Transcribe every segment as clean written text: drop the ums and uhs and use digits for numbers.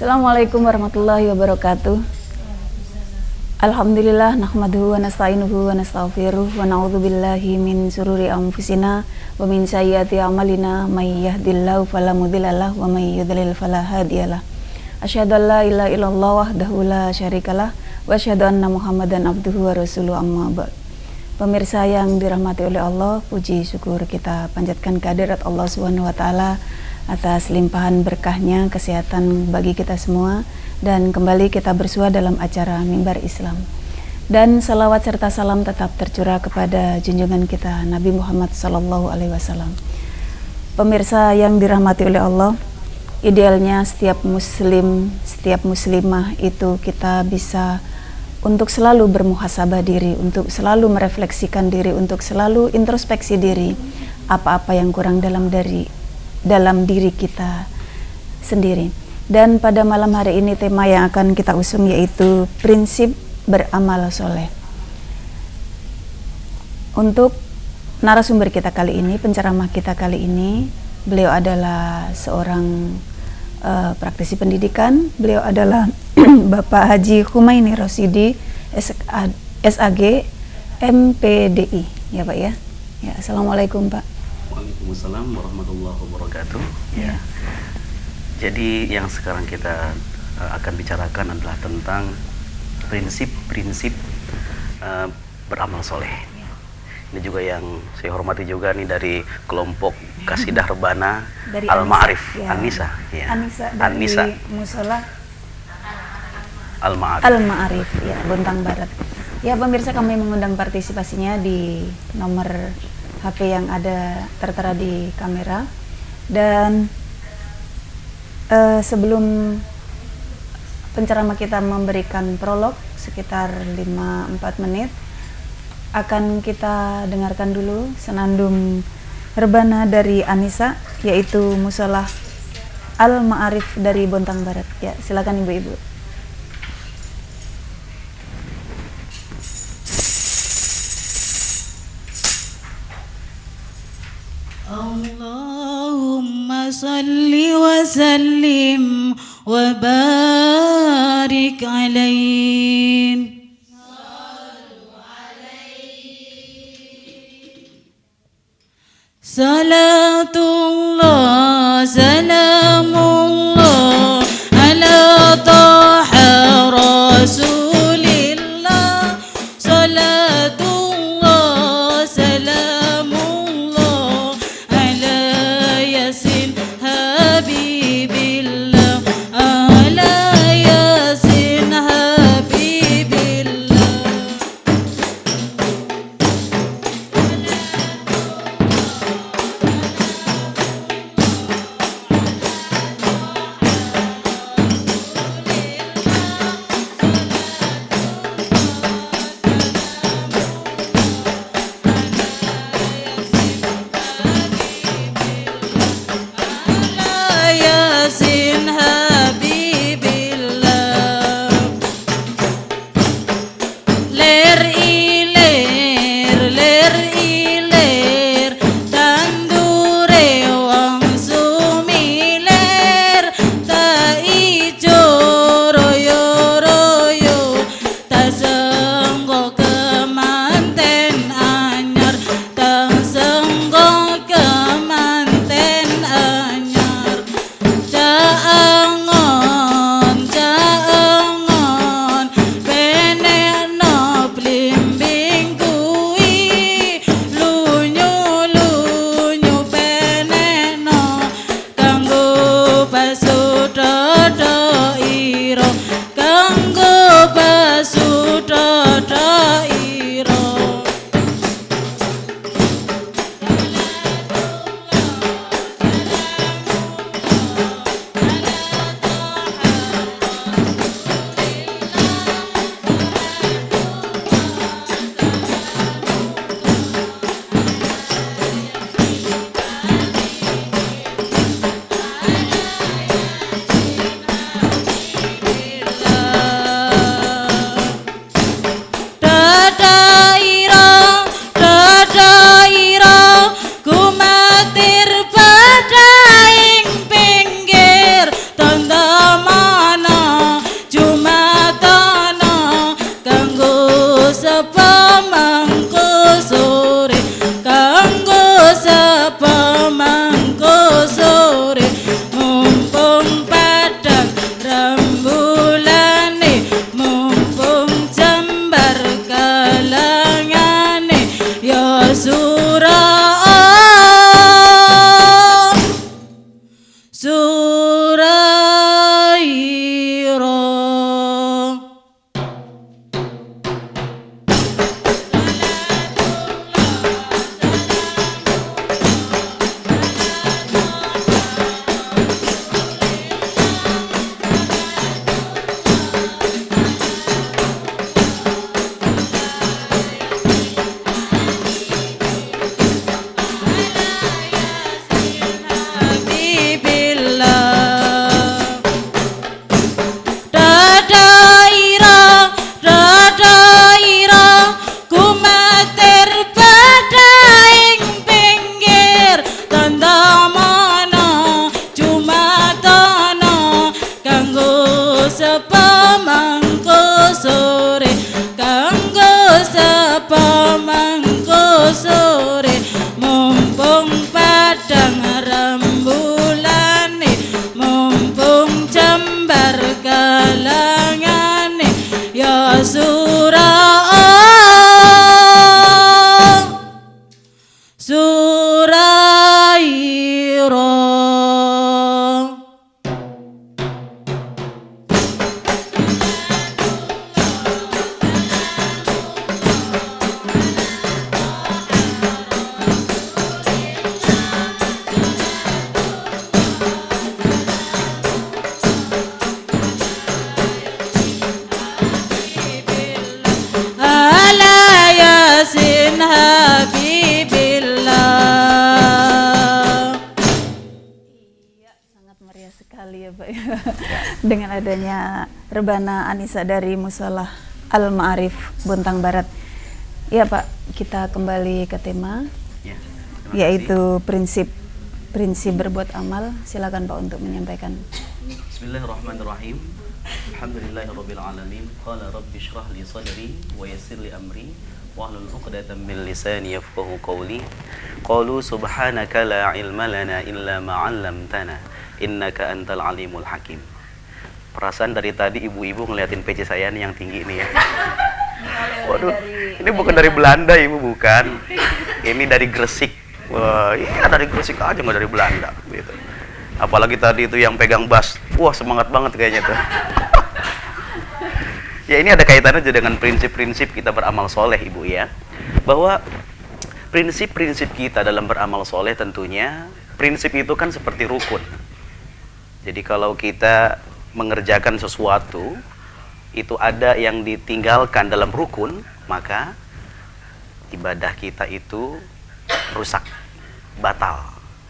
Assalamualaikum warahmatullahi wabarakatuh. Alhamdulillah nahmaduhu wa nasta'inuhu wa nastaghfiruh wa na'udzubillahi min sururi anfusina wa min sayyiati a'malina may yahdihillahu fala mudhillalah wa may yudhlil fala hadiyalah. Asyhadu an la ilaha illallah wahdahu la syarikalah wa asyhadu anna Muhammadan abduhu wa rasuluhu amma ba'd. Pemirsa yang dirahmati oleh Allah, puji syukur kita panjatkan kehadirat Allah Subhanahu wa taala atas limpahan berkahnya, kesehatan bagi kita semua, dan kembali kita bersua dalam acara Mimbar Islam. Dan salawat serta salam tetap tercurah kepada junjungan kita Nabi Muhammad SAW. Pemirsa yang dirahmati oleh Allah, idealnya setiap muslim, setiap muslimah itu kita bisa untuk selalu bermuhasabah diri, untuk selalu merefleksikan diri, untuk selalu introspeksi diri, apa-apa yang kurang dalam diri kita sendiri. Dan pada malam hari ini tema yang akan kita usung yaitu prinsip beramal soleh. Untuk narasumber kita kali ini, penceramah kita kali ini, beliau adalah seorang praktisi pendidikan. Beliau adalah Bapak Haji Humaini Rosyidi, SAG, MPDI, ya Pak ya. Ya, Assalamualaikum Pak. Waalaikumsalam warahmatullahi wabarakatuh. Ya. Jadi yang sekarang kita akan bicarakan adalah tentang prinsip-prinsip beramal soleh. Ini juga yang saya hormati juga nih dari kelompok Kasidah Rebana Al-Ma'arif, ya. An-Nisa, ya. An-Nisa dari Musola Al-Ma'arif, ya, Bontang Barat. Ya pemirsa, kami mengundang partisipasinya di nomor HP yang ada tertera di kamera. Dan sebelum penceramah kita memberikan prolog sekitar 5-4 menit, akan kita dengarkan dulu senandung rebana dari An-Nisa, yaitu Musola Al-Ma'arif dari Bontang Barat. Ya, silakan ibu-ibu. Allahumma salli wa sallim wa barik alaihi. Salatullah salamullah ala taha rasulillah. Salatullah salamullah ala yasin habibillah. Ala yasin habibillah. Pak. Dengan adanya Rebana Anissa dari Musolah Al-Ma'arif Bontang Barat. Ya Pak, kita kembali ke tema, Ya, terima yaitu prinsip berbuat amal. Silakan Pak untuk menyampaikan. Bismillahirrahmanirrahim. Alhamdulillahirabbil alamin. Qala rabbi shrah li sadri wa yassir li amri wahlul 'uqdatam min lisani yafqahu qawli. Qalu subhanaka la ilma lana illa ma 'allamtana innaka antal alimul hakim. Perasaan dari tadi ibu-ibu ngeliatin peci saya nih yang tinggi nih ya. Waduh, ini bukan dari Belanda Ibu, bukan. Ini dari Gresik. Wah, iya dari Gresik aja, nggak dari Belanda gitu. Apalagi tadi itu yang pegang bass, wah semangat banget kayaknya tuh. Ya ini ada kaitannya juga dengan prinsip-prinsip kita beramal soleh Ibu ya. Bahwa prinsip-prinsip kita dalam beramal soleh tentunya, prinsip itu kan seperti rukun. Jadi kalau kita mengerjakan sesuatu, itu ada yang ditinggalkan dalam rukun, maka ibadah kita itu rusak, batal.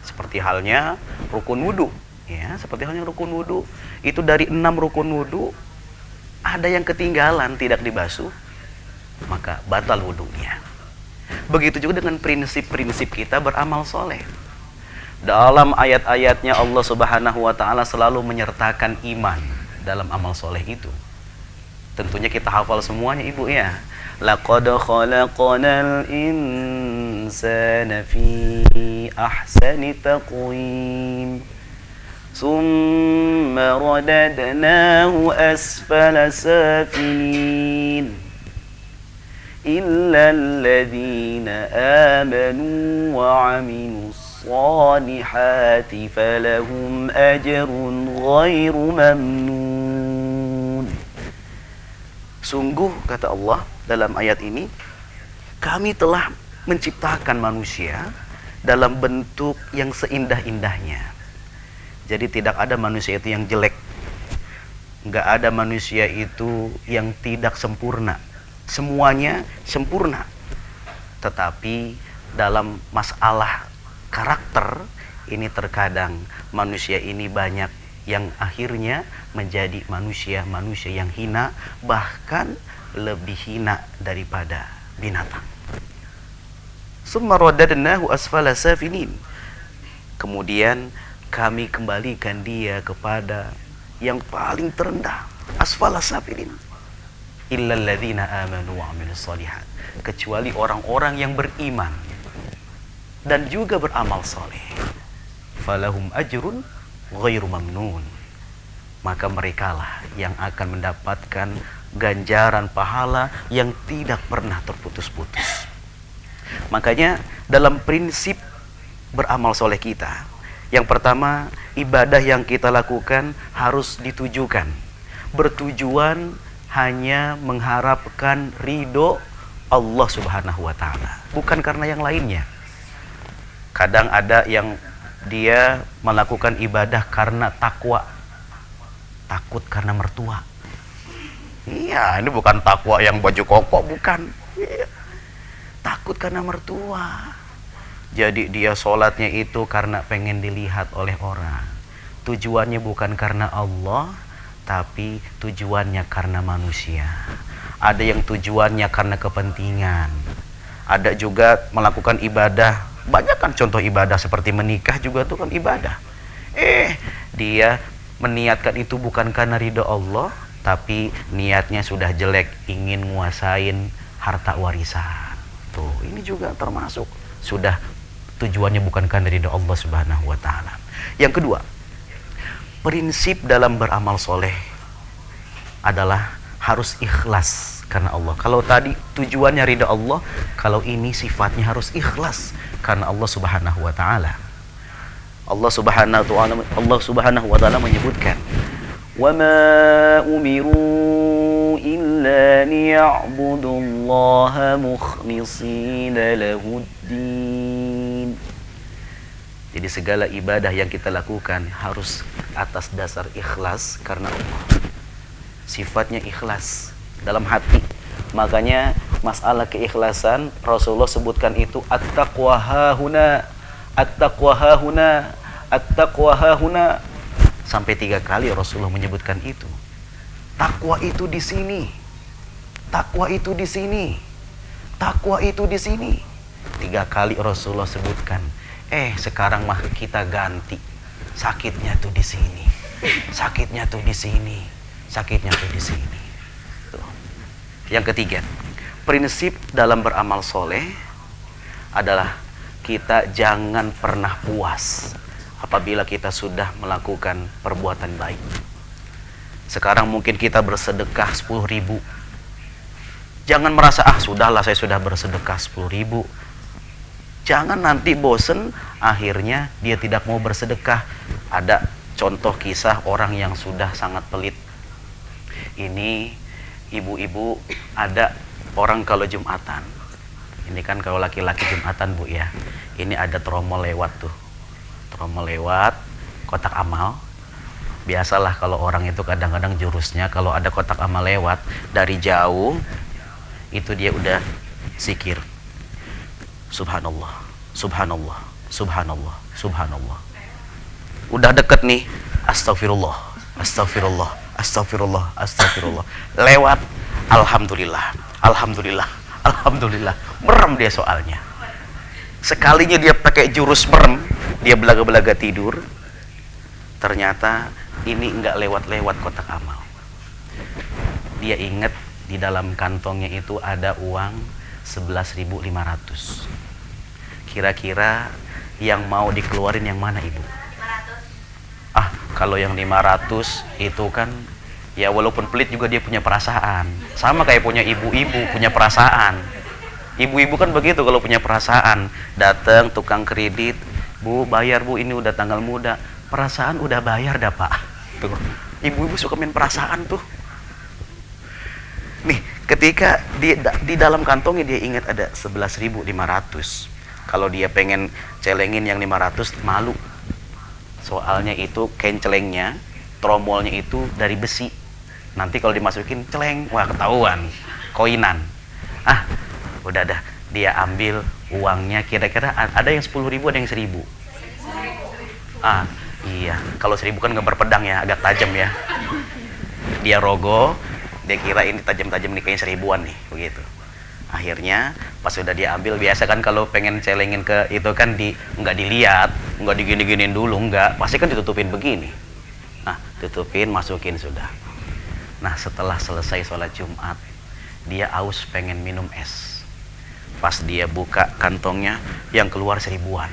Seperti halnya rukun wudu, ya, seperti halnya rukun wudu. Itu dari 6 rukun wudu, ada yang ketinggalan tidak dibasuh, maka batal wudunya. Begitu juga dengan prinsip-prinsip kita beramal soleh. Dalam ayat-ayatnya Allah Subhanahu wa Ta'ala selalu menyertakan iman dalam amal soleh itu. Tentunya kita hafal semuanya Ibu ya. Laqad khalaqnal insana fi ahsani taqwim summa radadnahu asfala safilin illa alladhina amanu wa 'amilus salihati falahum ajrun ghairu mamnun. Sungguh kata Allah dalam ayat ini, kami telah menciptakan manusia dalam bentuk yang seindah-indahnya. Jadi tidak ada manusia itu yang jelek, nggak ada manusia itu yang tidak sempurna. Semuanya sempurna. Tetapi dalam masalah karakter ini terkadang manusia ini banyak yang akhirnya menjadi manusia yang hina, bahkan lebih hina daripada binatang. Summa radadnahu asfala safilin. Kemudian kami kembalikan dia kepada yang paling terendah, asfala safilin. Illal ladzina amanu wa 'amilus shalihat. Kecuali orang-orang yang beriman dan juga beramal soleh. Falahum ajrun ghairu mamnun. Maka merekalah yang akan mendapatkan ganjaran pahala yang tidak pernah terputus-putus. Makanya dalam prinsip beramal soleh kita, yang pertama, ibadah yang kita lakukan harus ditujukan, bertujuan hanya mengharapkan ridho Allah Subhanahu wa Ta'ala, bukan karena yang lainnya. Kadang ada yang dia melakukan ibadah karena takwa, takut karena mertua. Iya, ini bukan takwa yang baju koko, bukan. Iya. Takut karena mertua. Jadi dia sholatnya itu karena pengen dilihat oleh orang. Tujuannya bukan karena Allah, tapi tujuannya karena manusia. Ada yang tujuannya karena kepentingan. Ada juga melakukan ibadah, banyak kan contoh ibadah seperti menikah juga itu kan ibadah. Dia meniatkan itu bukan karena ridho Allah, tapi niatnya sudah jelek, ingin nguasain harta warisan. Tuh, ini juga termasuk sudah tujuannya bukan karena ridho Allah Subhanahu wa Ta'ala. Yang kedua, prinsip dalam beramal soleh adalah harus ikhlas karena Allah. Kalau tadi tujuannya ridha Allah, kalau ini sifatnya harus ikhlas karena Allah Subhanahu wa Ta'ala. Allah Subhanahu wa Ta'ala menyebutkan, "Wa ma umiru illa liya'budullaha mukhlishina lahuddin." Jadi segala ibadah yang kita lakukan harus atas dasar ikhlas karena Allah. Sifatnya ikhlas dalam hati. Makanya masalah keikhlasan Rasulullah sebutkan itu at-taqwa hahuna, at-taqwa hahuna, at-taqwa hahuna. Sampai 3 kali Rasulullah menyebutkan itu. Takwa itu di sini. Takwa itu di sini. Takwa itu di sini. 3 kali Rasulullah sebutkan. Sekarang mah kita ganti. Sakitnya tuh di sini. Sakitnya tuh di sini. Sakitnya tuh di sini. Tuh. Yang ketiga, prinsip dalam beramal soleh adalah kita jangan pernah puas apabila kita sudah melakukan perbuatan baik. Sekarang mungkin kita bersedekah 10.000. Jangan merasa, sudahlah saya sudah bersedekah 10.000. Jangan nanti bosen, akhirnya dia tidak mau bersedekah. Ada contoh kisah orang yang sudah sangat pelit. Ini ibu-ibu, ada orang kalau Jumatan. Ini kan kalau laki-laki Jumatan, Bu ya. Ini ada tromol lewat tuh. Tromol lewat, kotak amal. Biasalah kalau orang itu kadang-kadang jurusnya, kalau ada kotak amal lewat, dari jauh, itu dia udah zikir. Subhanallah, subhanallah, subhanallah, subhanallah. Udah deket nih, astagfirullah, astagfirullah, astagfirullah, astagfirullah. Lewat, alhamdulillah, alhamdulillah, alhamdulillah. Merem dia soalnya. Sekalinya dia pakai jurus merem, dia belaga-belaga tidur. Ternyata ini enggak lewat-lewat kotak amal. Dia ingat di dalam kantongnya itu ada uang 11.500. Kira-kira yang mau dikeluarin yang mana, Ibu? 500. Kalau yang 500 itu kan ya walaupun pelit juga dia punya perasaan. Sama kayak punya ibu-ibu punya perasaan. Ibu-ibu kan begitu kalau punya perasaan. Datang tukang kredit, Bu bayar Bu, ini udah tanggal muda. Perasaan udah bayar dah Pak. Tuh. Ibu-ibu suka main perasaan tuh. Nih, ketika di dalam kantongnya dia ingat ada 11.500. Kalau dia pengen celengin yang 500, malu. Soalnya itu kencelengnya, tromolnya itu dari besi. Nanti kalau dimasukin celeng, wah ketahuan. Koinan. Udah dah. Dia ambil uangnya, kira-kira ada yang 10.000, ada yang 1.000. Iya. Kalau 1.000 kan gambar pedang ya, agak tajam ya. Dia rogoh. Dia kira ini tajam-tajam nih, kayaknya 1.000-an nih, begitu. Akhirnya pas sudah dia ambil, biasa kan kalau pengen celengin ke itu kan nggak dilihat, nggak digini-giniin dulu, nggak, pasti kan ditutupin begini. Tutupin, masukin sudah. Nah, setelah selesai sholat Jumat, dia aus pengen minum es. Pas dia buka kantongnya, yang keluar 1.000-an.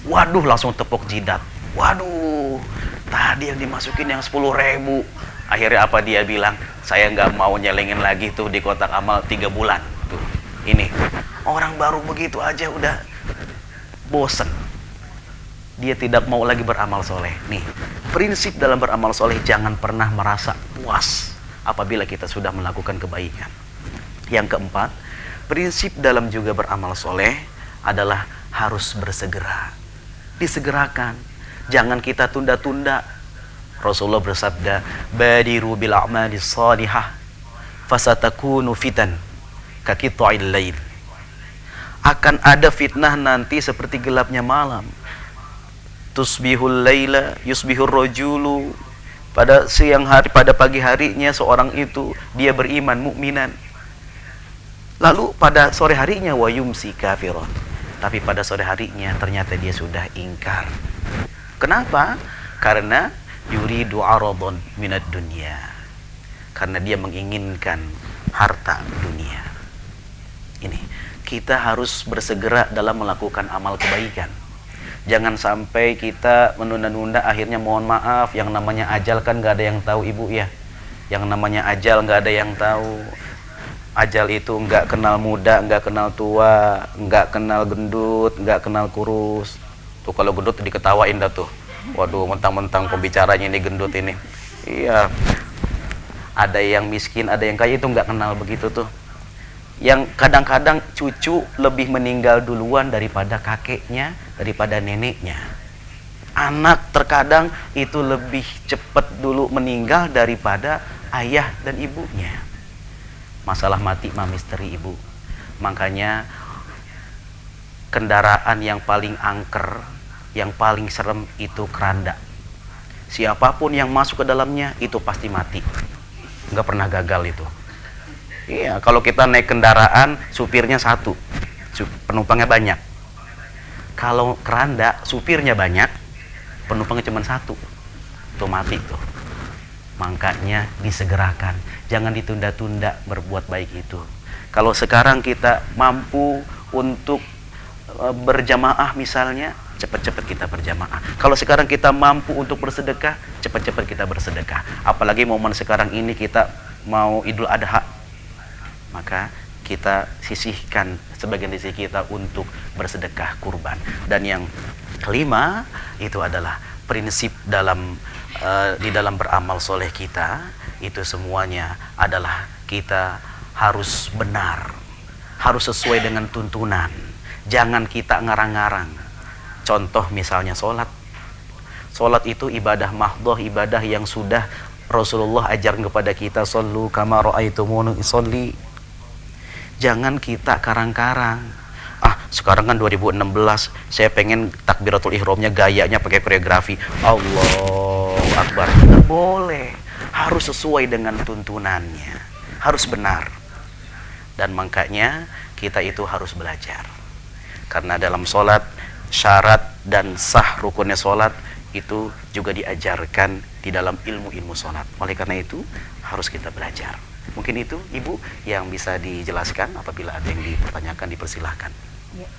Waduh, langsung tepuk jidat. Waduh, tadi yang dimasukin yang 10.000. Akhirnya apa dia bilang? Saya nggak mau nyelengin lagi tuh di kotak amal 3 bulan. Tuh, ini orang baru begitu aja udah bosen. Dia tidak mau lagi beramal soleh. Nih, prinsip dalam beramal soleh, jangan pernah merasa puas apabila kita sudah melakukan kebaikan. Yang keempat, prinsip dalam juga beramal soleh adalah harus bersegera. Disegerakan, jangan kita tunda-tunda. Rasulullah bersabda, badiru bil a'mali shalihah fasatakunu fitan kaqita'il lail. Akan ada fitnah nanti seperti gelapnya malam. Tusbihul laila yusbihur rajulu. Pada siang hari, pada pagi harinya seorang itu dia beriman mukminan. Lalu pada sore harinya wa yumsi kafiron. Tapi pada sore harinya ternyata dia sudah ingkar. Kenapa? Karena yuridu aradun minad dunya. Karena dia menginginkan harta dunia. Ini, kita harus bersegera dalam melakukan amal kebaikan. Jangan sampai kita menunda-nunda, akhirnya mohon maaf, yang namanya ajal kan gak ada yang tahu Ibu ya. Yang namanya ajal gak ada yang tahu. Ajal itu gak kenal muda, gak kenal tua, gak kenal gendut, gak kenal kurus. Tuh kalau gendut diketawain dah tuh. Waduh, mentang-mentang pembicaranya ini gendut ini. Iya. Ada yang miskin, ada yang kaya, itu nggak kenal begitu tuh. Yang kadang-kadang cucu lebih meninggal duluan daripada kakeknya, daripada neneknya. Anak terkadang itu lebih cepat dulu meninggal daripada ayah dan ibunya. Masalah mati mah misteri Ibu. Makanya kendaraan yang paling angker, yang paling serem itu keranda. Siapapun yang masuk ke dalamnya itu pasti mati. Nggak pernah gagal itu. Iya, kalau kita naik kendaraan, supirnya satu, penumpangnya banyak. Kalau keranda, supirnya banyak, penumpangnya cuma satu, itu mati tuh. Makanya disegerakan, jangan ditunda-tunda berbuat baik itu. Kalau sekarang kita mampu untuk berjamaah misalnya, cepat-cepat kita berjamaah. Kalau sekarang kita mampu untuk bersedekah, cepat-cepat kita bersedekah. Apalagi momen sekarang ini kita mau Idul Adha, maka kita sisihkan sebagian rezeki kita untuk bersedekah kurban. Dan yang kelima itu adalah prinsip di dalam beramal soleh kita, itu semuanya adalah kita harus benar, harus sesuai dengan tuntunan. Jangan kita ngarang-ngarang. Contoh misalnya sholat. Sholat itu ibadah mahdhah, ibadah yang sudah Rasulullah ajarkan kepada kita, shollu kama ra'aitumuni usolli. Jangan kita karang-karang. Sekarang kan 2016, saya pengen takbiratul ihramnya gayanya pakai koreografi. Allahu Akbar. Tidak boleh. Harus sesuai dengan tuntunannya. Harus benar. Dan makanya kita itu harus belajar. Karena dalam sholat, syarat dan sah rukunnya sholat itu juga diajarkan di dalam ilmu-ilmu sholat. Oleh karena itu, harus kita belajar. Mungkin itu, Ibu, yang bisa dijelaskan. Apabila ada yang dipertanyakan, dipersilahkan. Ya.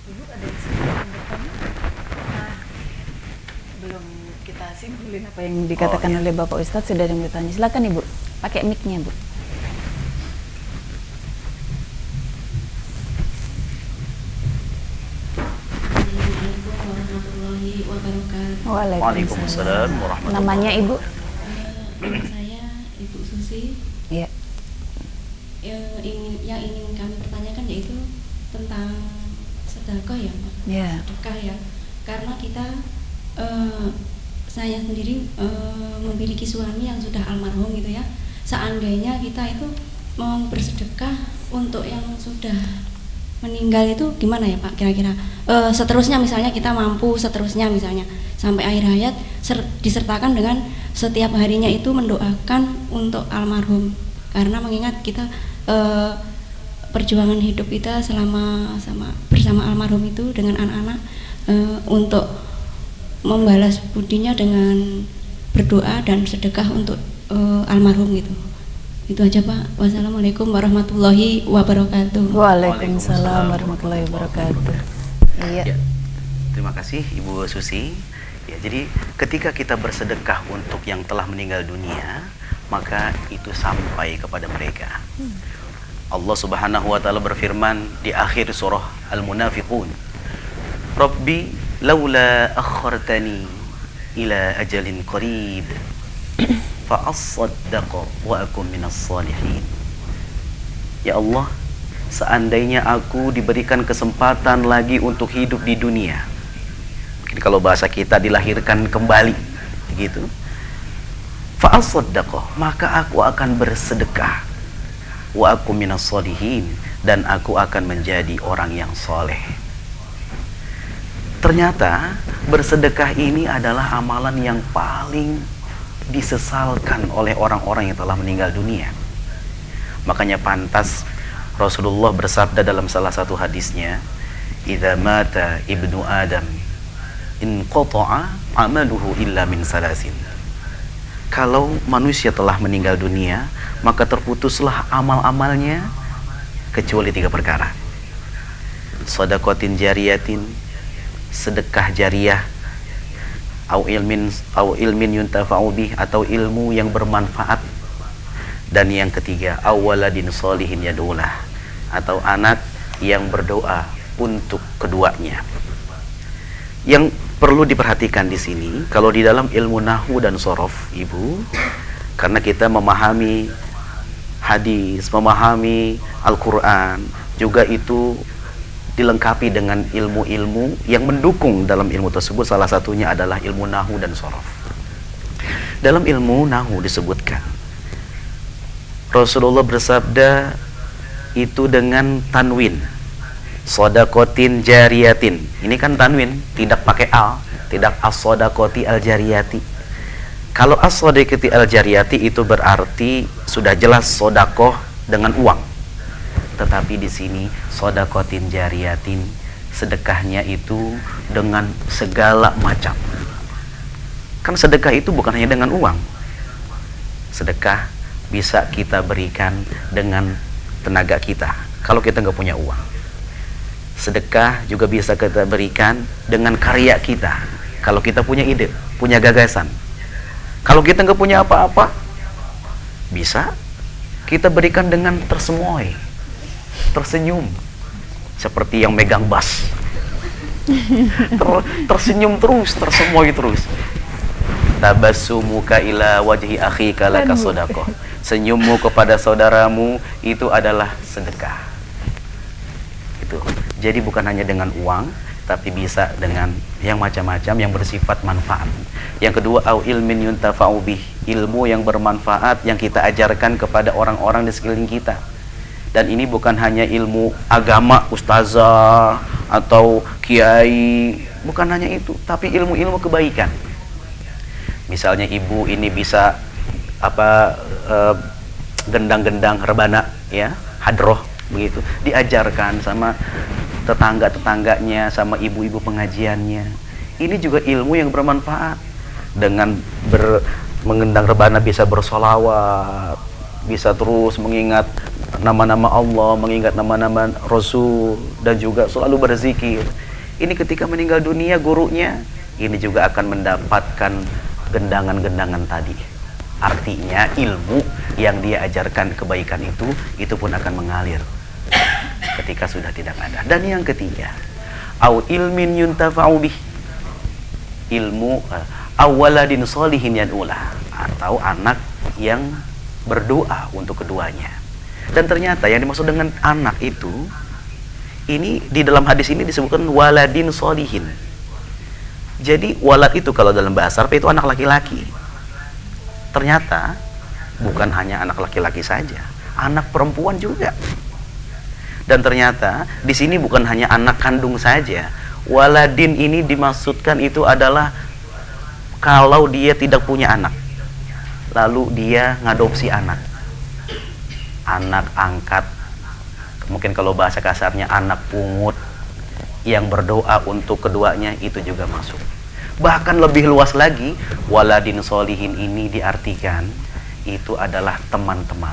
Ibu ada yang sedang bertanya? Belum kita simpulin apa yang dikatakan oleh Bapak Ustadz, sudah ada yang bertanya. Silakan Ibu, pakai mic-nya Bu. Assalamualaikum warahmatullahi wabarakatuh. Waalaikumsalam warahmatullahi. Namanya Ibu? Nama saya Ibu Susi. Iya. Yang ingin kami pertanyakan yaitu tentang sedekah ya, Pak. Ya. Sedekah ya. Karena kita saya sendiri memiliki suami yang sudah almarhum gitu ya. Seandainya kita itu mau bersedekah untuk yang sudah meninggal itu gimana ya Pak kira-kira? Seterusnya misalnya kita mampu seterusnya misalnya sampai akhir hayat disertakan dengan setiap harinya itu mendoakan untuk almarhum, karena mengingat kita perjuangan hidup kita bersama almarhum itu dengan anak-anak, untuk membalas budinya dengan berdoa dan sedekah untuk almarhum gitu. Itu aja Pak. Wassalamualaikum warahmatullahi wabarakatuh. Waalaikumsalam warahmatullahi wabarakatuh. Iya. Ya, terima kasih Ibu Susi. Ya, jadi ketika kita bersedekah untuk yang telah meninggal dunia, maka itu sampai kepada mereka. Allah Subhanahu wa taala berfirman di akhir surah Al-Munafiqun, Rabbi laula akhartani ila ajalin qarib fa'as-saddaqa wa akum minas salihin. Ya Allah, seandainya aku diberikan kesempatan lagi untuk hidup di dunia, mungkin kalau bahasa kita dilahirkan kembali gitu, fa'as-saddaqa, maka aku akan bersedekah, wa akum minas salihin, dan aku akan menjadi orang yang soleh. Ternyata bersedekah ini adalah amalan yang paling disesalkan oleh orang-orang yang telah meninggal dunia. Makanya pantas Rasulullah bersabda dalam salah satu hadisnya, idza mata ibnu adam inqata'a amaluhu illa min salasin. Kalau manusia telah meninggal dunia, maka terputuslah amal-amalnya kecuali 3 perkara. Shadaqatin jariyatin, sedekah jariah, au ilmin yuntafa'u bih, atau ilmu yang bermanfaat, dan yang ketiga awaladin sholihin yad'ulah, atau anak yang berdoa untuk keduanya. Yang perlu diperhatikan di sini, kalau di dalam ilmu nahwu dan shorof Ibu, karena kita memahami hadis, memahami Al-Quran, juga itu dilengkapi dengan ilmu-ilmu yang mendukung dalam ilmu tersebut. Salah satunya adalah ilmu nahwu dan shorof. Dalam ilmu nahwu disebutkan Rasulullah bersabda itu dengan tanwin, shadaqatin jariyatin. Ini kan tanwin, tidak pakai al, tidak as-shadaqati al-jariyati. Kalau as-sodaqati al-jariyati itu berarti sudah jelas sodakoh dengan uang. Tetapi di sini sodakotin jariyatin, sedekahnya itu dengan segala macam. Kan sedekah itu bukan hanya dengan uang. Sedekah bisa kita berikan dengan tenaga kita kalau kita nggak punya uang. Sedekah juga bisa kita berikan dengan karya kita kalau kita punya ide, punya gagasan. Kalau kita nggak punya apa-apa, bisa kita berikan dengan tersemoy, tersenyum, seperti yang megang bass. Tersenyum terus, tersemoy terus. Tabassumuka ila wajhi akhika laka sedekah. Senyummu kepada saudaramu itu adalah sedekah. Itu. Jadi bukan hanya dengan uang, tapi bisa dengan yang macam-macam yang bersifat manfaat. Yang kedua, au ilmin yuntafa'u bih, ilmu yang bermanfaat yang kita ajarkan kepada orang-orang di sekeliling kita. Dan ini bukan hanya ilmu agama, ustazah atau kiai, bukan hanya itu, tapi ilmu-ilmu kebaikan. Misalnya ibu ini bisa gendang-gendang rebana, ya, hadroh begitu, diajarkan sama tetangga-tetangganya, sama ibu-ibu pengajiannya. Ini juga ilmu yang bermanfaat. Dengan mengendang rebana bisa bersolawat, bisa terus mengingat nama-nama Allah, mengingat nama-nama Rasul, dan juga selalu berzikir. Ini ketika meninggal dunia gurunya, ini juga akan mendapatkan gendangan-gendangan tadi. Artinya ilmu yang dia ajarkan kebaikan itu pun akan mengalir ketika sudah tidak ada. Dan yang ketiga, au ilmin yuntafa'u bih, ilmu awaladin sholihin yad'ulah, atau anak yang berdoa untuk keduanya. Dan ternyata yang dimaksud dengan anak itu, ini di dalam hadis ini disebutkan waladin sholihin. Jadi walad itu kalau dalam bahasa Arab itu anak laki-laki. Ternyata bukan hanya anak laki-laki saja, anak perempuan juga. Dan ternyata di sini bukan hanya anak kandung saja. Waladin ini dimaksudkan itu adalah kalau dia tidak punya anak, lalu dia ngadopsi anak angkat, mungkin kalau bahasa kasarnya anak pungut, yang berdoa untuk keduanya, itu juga masuk. Bahkan lebih luas lagi, waladin sholihin ini diartikan itu adalah teman-teman.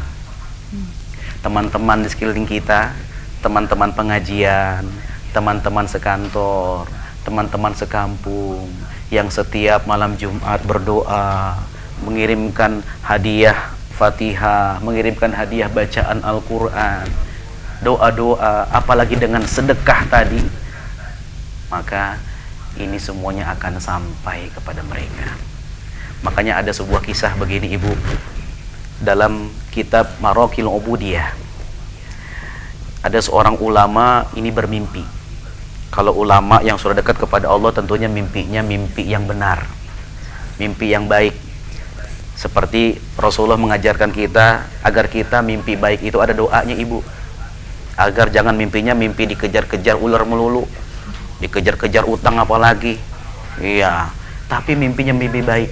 Teman-teman di sekeliling kita, teman-teman pengajian, teman-teman sekantor, teman-teman sekampung, yang setiap malam Jumat berdoa, mengirimkan hadiah Fatihah, mengirimkan hadiah bacaan Al-Quran, doa-doa, apalagi dengan sedekah tadi, maka ini semuanya akan sampai kepada mereka. Makanya ada sebuah kisah begini, Ibu, dalam kitab Maraqil Ubudiyah. Ada seorang ulama ini bermimpi. Kalau ulama yang sudah dekat kepada Allah, tentunya mimpinya mimpi yang benar, mimpi yang baik. Seperti Rasulullah mengajarkan kita agar kita mimpi baik itu ada doanya, Ibu, agar jangan mimpinya mimpi dikejar-kejar ular melulu, dikejar-kejar utang apalagi. Iya, tapi mimpinya mimpi baik.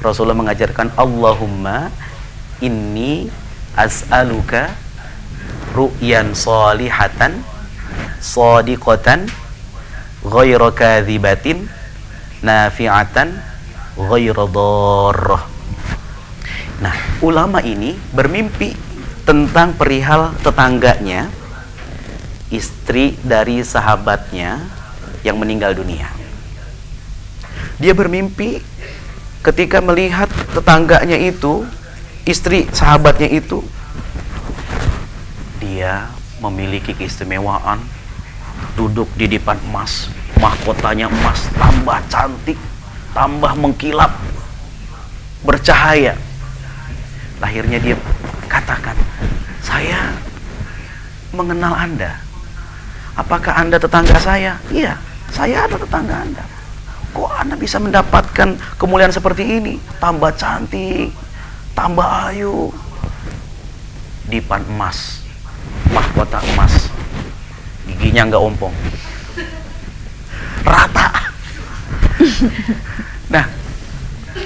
Rasulullah mengajarkan, Allahumma inni as'aluka ru'yan salihatan shadiqatan ghayra kadhibatin nafi'atan ghayra dharrah. Nah, ulama ini bermimpi tentang perihal tetangganya, istri dari sahabatnya yang meninggal dunia. Dia bermimpi ketika melihat tetangganya itu, istri sahabatnya itu, dia memiliki keistimewaan, duduk di depan emas, mahkotanya emas, tambah cantik, tambah mengkilap, bercahaya. Akhirnya dia katakan, saya mengenal Anda. Apakah Anda tetangga saya? Iya, saya adalah tetangga Anda. Kok Anda bisa mendapatkan kemuliaan seperti ini? Tambah cantik, tambah ayu, dipan emas, mahkota emas, giginya nggak ompong, rata. Nah,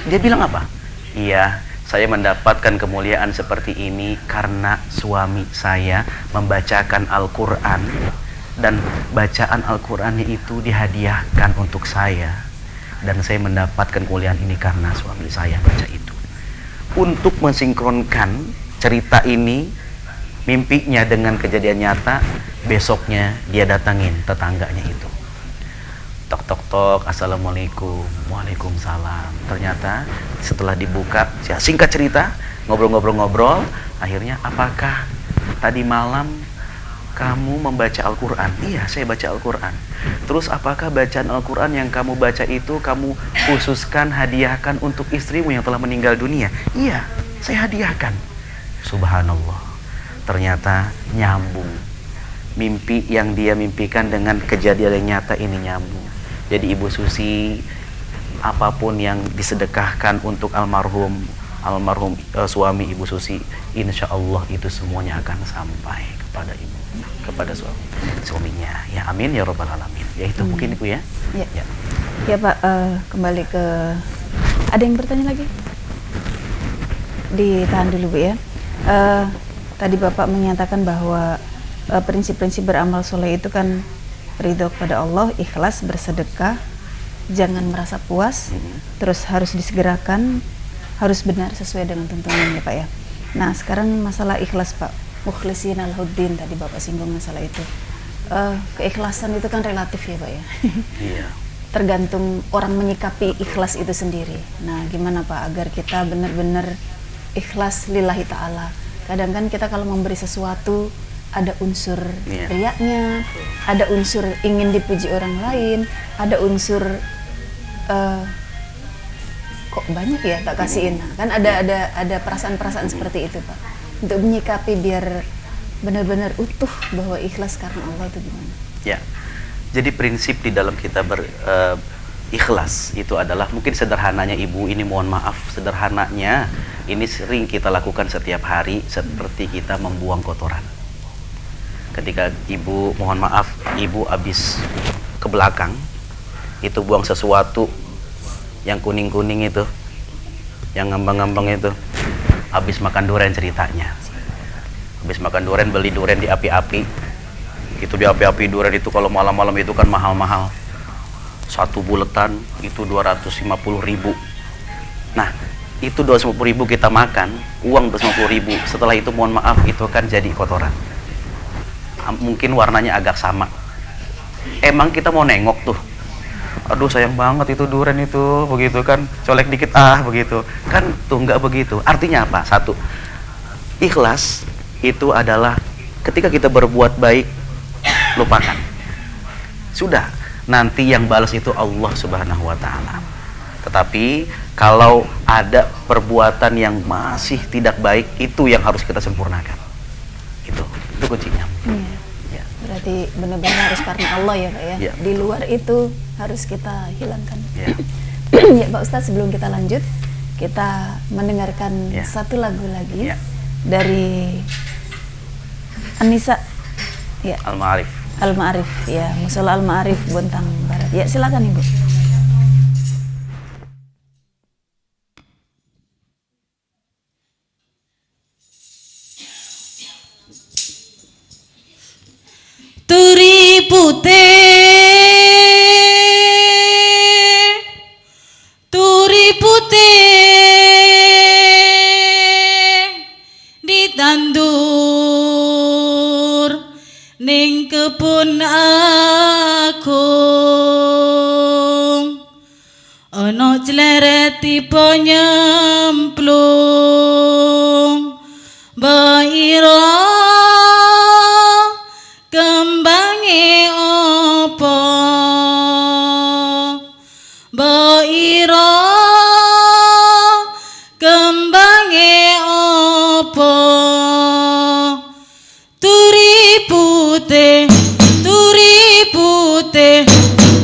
dia bilang apa? Iya, saya mendapatkan kemuliaan seperti ini karena suami saya membacakan Al-Quran, dan bacaan Al-Qurannya itu dihadiahkan untuk saya, dan saya mendapatkan kemuliaan ini karena suami saya baca itu. Untuk mensinkronkan cerita ini, mimpinya dengan kejadian nyata, besoknya dia datangin tetangganya itu. Tok tok tok, assalamualaikum, waalaikumsalam. Ternyata setelah dibuka, ya singkat cerita, ngobrol-ngobrol, akhirnya apakah tadi malam kamu membaca Al-Quran? Iya, saya baca Al-Quran. Terus apakah bacaan Al-Quran yang kamu baca itu kamu khususkan, hadiahkan untuk istrimu yang telah meninggal dunia? Iya, saya hadiahkan. Subhanallah, ternyata nyambung. Mimpi yang dia mimpikan dengan kejadian yang nyata ini nyambung. Jadi Ibu Susi, apapun yang disedekahkan untuk almarhum suami Ibu Susi, insya Allah itu semuanya akan sampai kepada ibu, kepada suaminya. Ya amin ya robbal alamin. Ya itu mungkin Ibu ya. Ya, ya Pak, kembali ke, ada yang bertanya lagi? Ditahan dulu Bu ya. Tadi Bapak menyatakan bahwa prinsip-prinsip beramal soleh itu kan ridho kepada Allah, ikhlas, bersedekah, jangan merasa puas, terus harus disegerakan, harus benar sesuai dengan tuntunan ya Pak ya. Nah sekarang masalah ikhlas Pak, mukhlisina lahuddin, tadi Bapak singgung masalah itu. Keikhlasan itu kan relatif ya Pak ya. Iya. Tergantung orang menyikapi ikhlas itu sendiri. Nah gimana Pak agar kita benar-benar ikhlas lillahi ta'ala. Kadang kan kita kalau memberi sesuatu ada unsur riaknya, ada unsur ingin dipuji orang lain, ada unsur kok banyak ya tak kasihin. Nah, kan ada perasaan-perasaan seperti itu Pak. Untuk menyikapi biar benar-benar utuh bahwa ikhlas karena Allah itu gimana? Ya. Jadi prinsip di dalam kita ikhlas itu adalah, mungkin sederhananya Ibu, ini mohon maaf sederhananya, ini sering kita lakukan setiap hari seperti kita membuang kotoran. Ketika Ibu, mohon maaf, Ibu habis ke belakang, itu buang sesuatu yang kuning-kuning itu, yang ngambang-ngambang itu, habis makan durian ceritanya. Habis makan durian, beli durian di api-api. Itu di api-api durian itu kalau malam-malam itu kan mahal-mahal. Satu buletan itu 250.000. Nah, itu 250.000 kita makan, uang 250.000. Setelah itu mohon maaf, itu kan jadi kotoran. Mungkin warnanya agak sama. Emang kita mau nengok tuh, aduh sayang banget itu durian itu, begitu kan, colek dikit begitu kan, tuh nggak begitu. Artinya apa? Satu, ikhlas itu adalah ketika kita berbuat baik, lupakan, sudah, nanti yang balas itu Allah Subhanahu wa Ta'ala. Tetapi kalau ada perbuatan yang masih tidak baik, itu yang harus kita sempurnakan. Itu kuncinya. Ya. Berarti benar-benar harus karena Allah ya Pak ya. Ya. Di luar itu harus kita hilangkan. Ya. Ya Pak Ustadz, sebelum kita lanjut, kita mendengarkan satu lagu lagi dari Anissa ya. Al-Ma'arif ya, Musola Al-Ma'arif Bontang Barat. Ya silakan Ibu. Turi putih ditandur ning kebun agung, ana cleret tiba nyemplung baira kembange apa baira kembange apa turi putih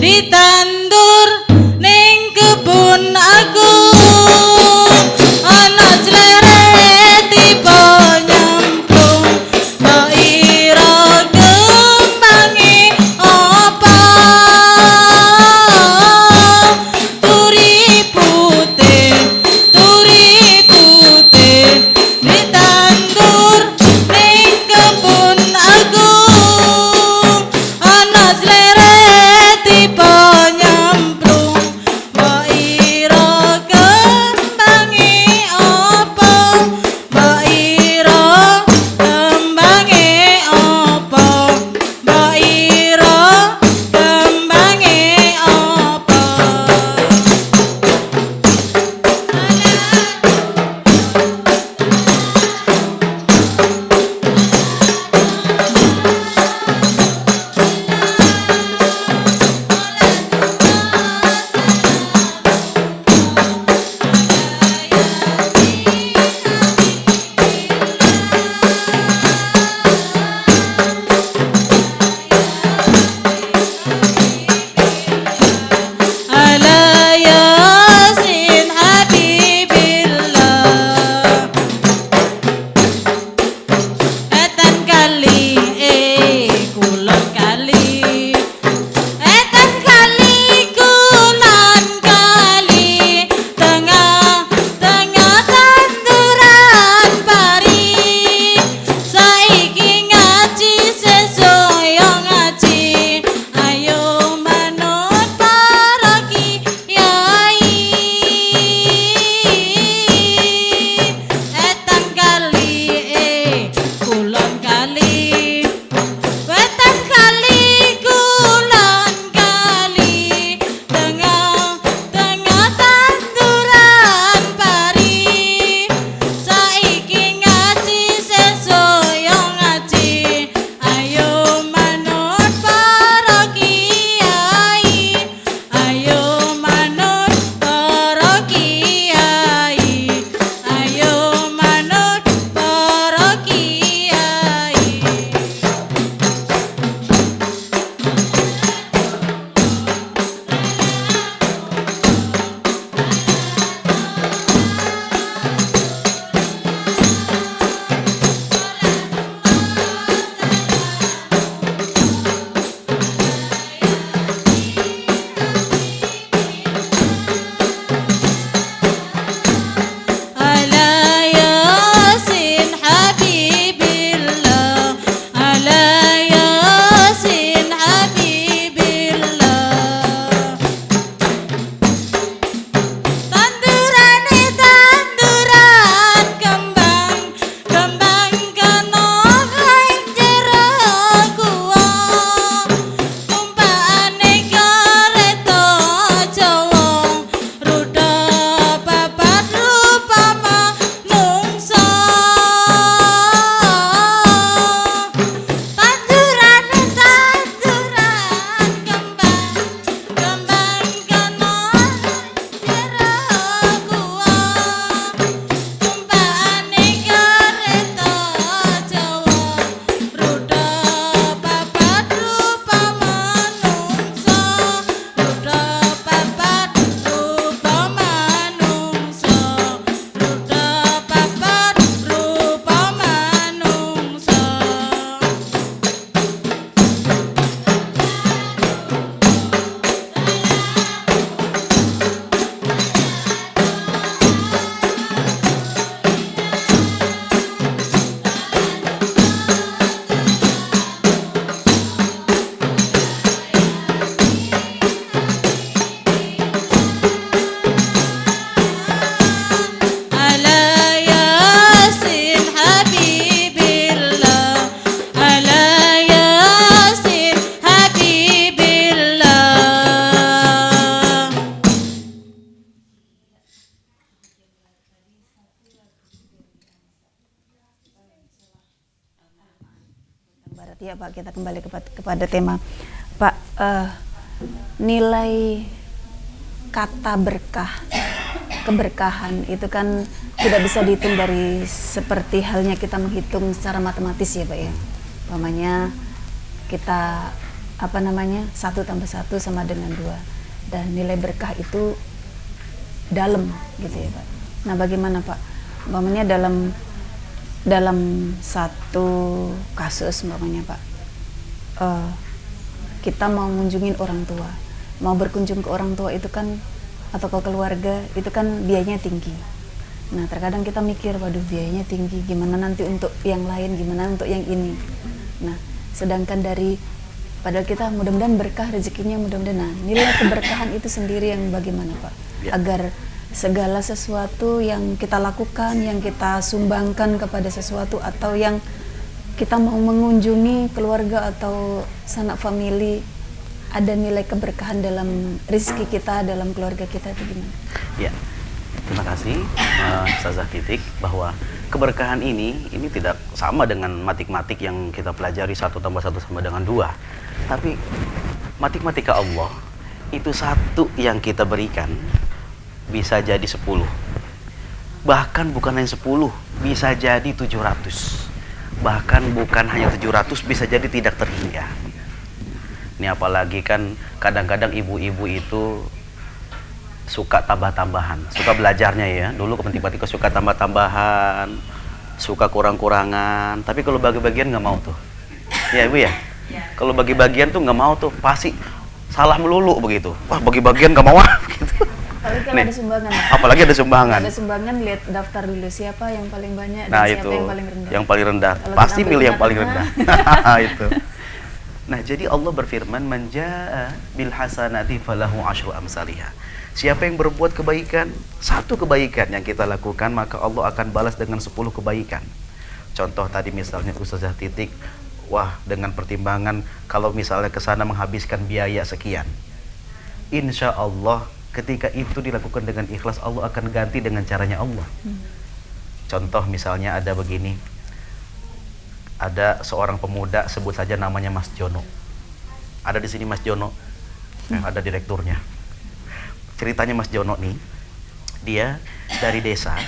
ditandur ning kebun agung, ana cleret tiba nyemplung baira kembange apa turi putih Ya Pak, kita kembali kepada tema. Pak, nilai kata berkah, keberkahan itu kan tidak bisa dihitung dari seperti halnya kita menghitung secara matematis ya Pak ya. Umpamanya kita 1 tambah 1 sama dengan 2, dan nilai berkah itu dalam gitu ya Pak. Nah bagaimana Pak, umpamanya dalam satu kasus umpamanya Pak, kita mau mengunjungi orang tua, mau berkunjung ke orang tua itu kan, atau ke keluarga itu kan biayanya tinggi. Nah terkadang kita mikir, waduh biayanya tinggi, gimana nanti untuk yang lain, gimana untuk yang ini. Nah sedangkan padahal kita mudah-mudahan berkah rezekinya, mudah-mudahan. Nah nilai keberkahan itu sendiri yang bagaimana Pak, agar segala sesuatu yang kita lakukan, yang kita sumbangkan kepada sesuatu, atau yang kita mau mengunjungi keluarga atau sanak famili, ada nilai keberkahan dalam rezeki kita, dalam keluarga kita, itu gimana? Ya, terima kasih Ustazah Titik, bahwa keberkahan ini tidak sama dengan matematik yang kita pelajari 1 tambah 1 sama dengan 2. Tapi matematika Allah itu 1 yang kita berikan bisa jadi 10. Bahkan bukan hanya 10, bisa jadi 700. Bahkan bukan hanya 700, bisa jadi tidak terhingga. Ini apalagi kan kadang-kadang ibu-ibu itu suka tambah-tambahan, suka belajarnya ya. Dulu ke matematika suka tambah-tambahan, suka kurang-kurangan. Tapi kalau bagi-bagian nggak mau tuh. Ya Ibu ya? Kalau bagi-bagian tuh nggak mau tuh, pasti salah melulu begitu. Wah bagi-bagian nggak mau gitu. Apalagi kalau ada sumbangan. Apalagi ada sumbangan. Ada sumbangan, lihat daftar dulu siapa yang paling banyak dan Nah siapa itu yang paling rendah. Yang paling rendah. Kalau Pasti kita milih yang ambil paling rendah. tengah. Itu. Nah, jadi Allah berfirman, "Man jaa bil hasanati falahu asyru amsalihha." Siapa yang berbuat kebaikan, 1 kebaikan yang kita lakukan, maka Allah akan balas dengan 10 kebaikan. Contoh tadi misalnya Ustazah Titik, wah dengan pertimbangan kalau misalnya ke sana menghabiskan biaya sekian. Insya Allah ketika itu dilakukan dengan ikhlas, Allah akan ganti dengan caranya Allah. Contoh misalnya ada begini, ada seorang pemuda, sebut saja namanya Mas Jono. Ada di sini Mas Jono, ada direkturnya. Ceritanya Mas Jono nih, dia dari desa,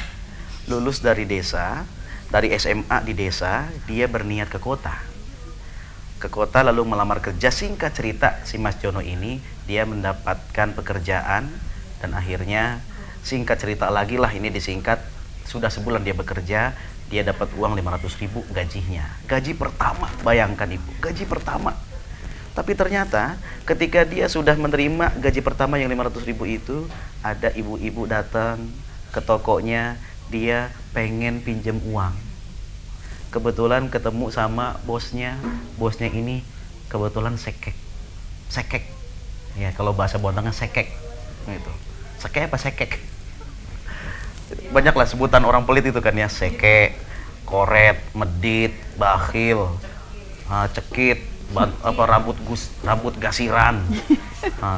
lulus dari desa, dari SMA di desa, dia berniat ke kota. Ke kota lalu melamar kerja. Singkat cerita, si Mas Jono ini dia mendapatkan pekerjaan, dan akhirnya singkat cerita lagi lah, ini disingkat, sudah sebulan dia bekerja, dia dapat uang 500.000 gajinya. Gaji pertama, bayangkan Ibu, gaji pertama. Tapi ternyata ketika dia sudah menerima gaji pertama yang 500.000 itu, ada ibu-ibu datang ke tokonya, dia pengen pinjam uang. Kebetulan ketemu sama bosnya ini kebetulan sekek. Ya kalau bahasa Bontangnya sekek. Gitu. Sekek apa sekek? Banyaklah sebutan orang pelit itu kan ya, seke, koret, medit, bakhil, cekit, rambut gasiran.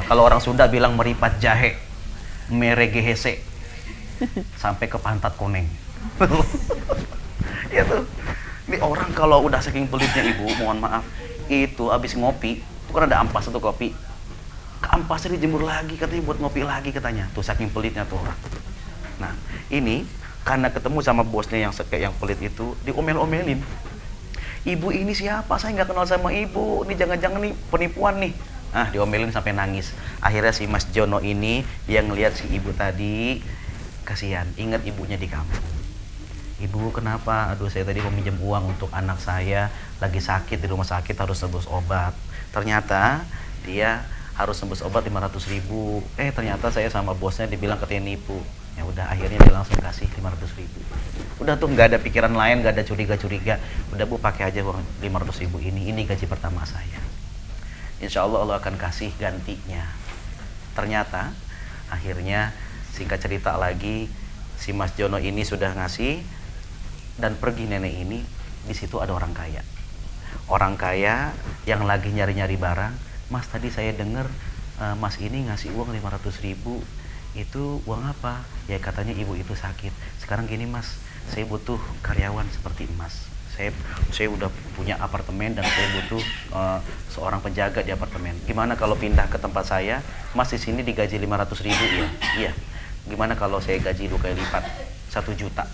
Kalau orang Sunda bilang meripat jahe, meregehese, sampai ke pantat koneng. Ya tuh. Ini orang kalau udah saking pelitnya Ibu, mohon maaf, itu habis ngopi, itu kan ada ampas atau kopi, ampasnya dijemur lagi katanya buat ngopi lagi katanya. Tuh saking pelitnya tuh orang. Nah, ini karena ketemu sama bosnya yang pelit itu, diomel-omelin. Ibu ini siapa? Saya nggak kenal sama ibu. Ini jangan-jangan nih penipuan nih. Diomelin sampai nangis. Akhirnya si Mas Jono ini dia ngelihat si ibu tadi, kasihan, ingat ibunya di kampung. Ibu kenapa? Aduh saya tadi mau minjem uang untuk anak saya lagi sakit di rumah sakit, harus nebus obat. Ternyata dia harus nebus obat 500.000. Ternyata saya sama bosnya dibilang katanya nipu. Ya udah akhirnya dia langsung kasih 500.000. Udah tuh nggak ada pikiran lain, nggak ada curiga-curiga. Udah Bu pakai aja uang 500.000 ini gaji pertama saya. Insya Allah Allah akan kasih gantinya. Ternyata akhirnya singkat cerita lagi, si Mas Jono ini sudah ngasih dan pergi nenek ini. Di situ ada orang kaya. Orang kaya yang lagi nyari-nyari barang. Mas tadi saya dengar Mas ini ngasih uang 500.000. Itu uang apa? Ya katanya ibu itu sakit. Sekarang gini Mas, saya butuh karyawan seperti Mas. saya udah punya apartemen dan saya butuh seorang penjaga di apartemen. Gimana kalau pindah ke tempat saya, Mas di sini digaji 500.000 ya? Iya. Gimana kalau saya gaji 2 kali lipat, 1 juta?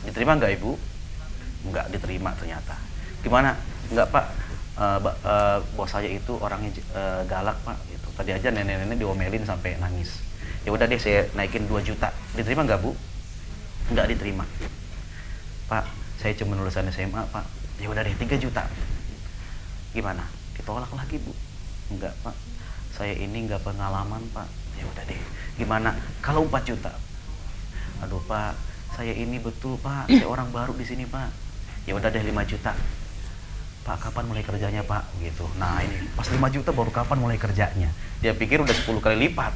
Diterima nggak Ibu? Nggak diterima ternyata. Gimana? Nggak Pak, bos saya itu orangnya galak Pak. Gitu. Tadi aja nenek-nenek diomelin sampai nangis. Ya udah deh saya naikin 2 juta. Diterima nggak Bu? Nggak diterima. Pak, saya cuma lulusan SMA Pak. Ya udah deh 3 juta. Gimana? Ditolak lagi Bu? Enggak Pak, saya ini nggak pengalaman Pak. Ya udah deh. Gimana? Kalau 4 juta? Aduh Pak, saya ini betul Pak, saya orang baru di sini Pak. Ya udah deh 5 juta. Pak, kapan mulai kerjanya Pak? Gitu. Nah ini pas 5 juta baru kapan mulai kerjanya? Dia pikir udah 10 kali lipat.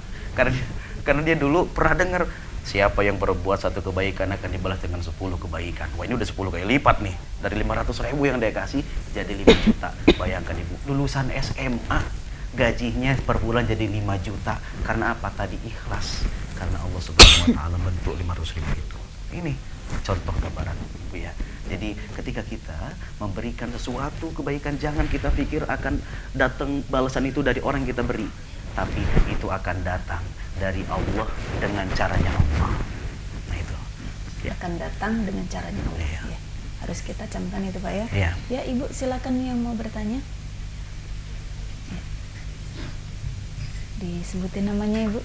Karena dia dulu pernah dengar siapa yang berbuat 1 kebaikan akan dibalas dengan 10 kebaikan. Wah ini udah 10 kali lipat nih. Dari 500.000 yang dia kasih jadi 5 juta. Bayangkan Ibu, lulusan SMA gajinya per bulan jadi 5 juta. Karena apa? Tadi ikhlas. Karena Allah Subhanahu wa taala bentuk 500.000 itu. Ini contoh gambaran Ibu ya. Jadi ketika kita memberikan sesuatu kebaikan, jangan kita pikir akan datang balasan itu dari orang yang kita beri, tapi itu akan datang dari Allah dengan caranya Allah. Nah itu ya. Akan datang dengan caranya Allah. Iya. Ya. Harus kita camkan itu Pak ya. Iya. Ya Ibu silakan yang mau bertanya. Ya. Disebutin namanya Ibu.